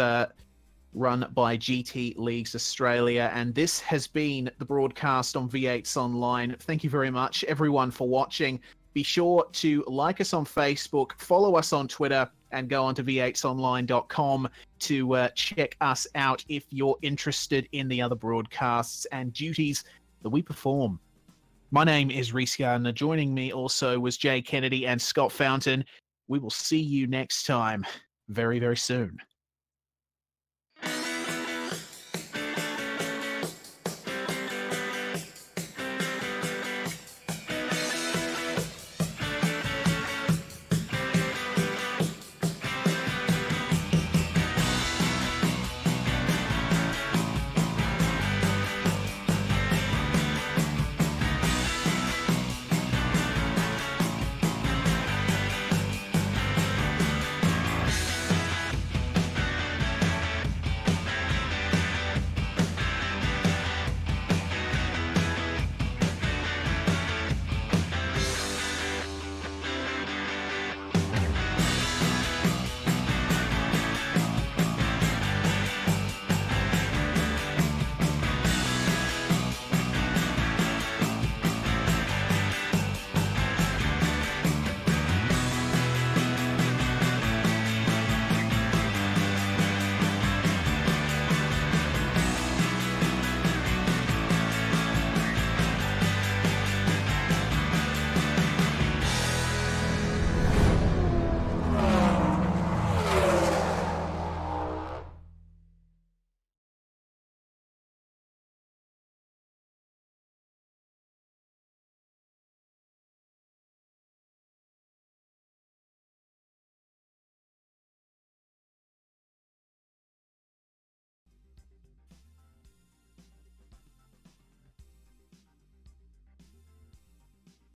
run by GT Leagues Australia. And this has been the broadcast on V8s Online. Thank you very much, everyone, for watching. Be sure to like us on Facebook, follow us on Twitter, and go on to v8sonline.com to check us out if you're interested in the other broadcasts and duties that we perform. My name is Reese Gardner. Joining me also was Jay Kennedy and Scott Fountain. We will see you next time very, very soon.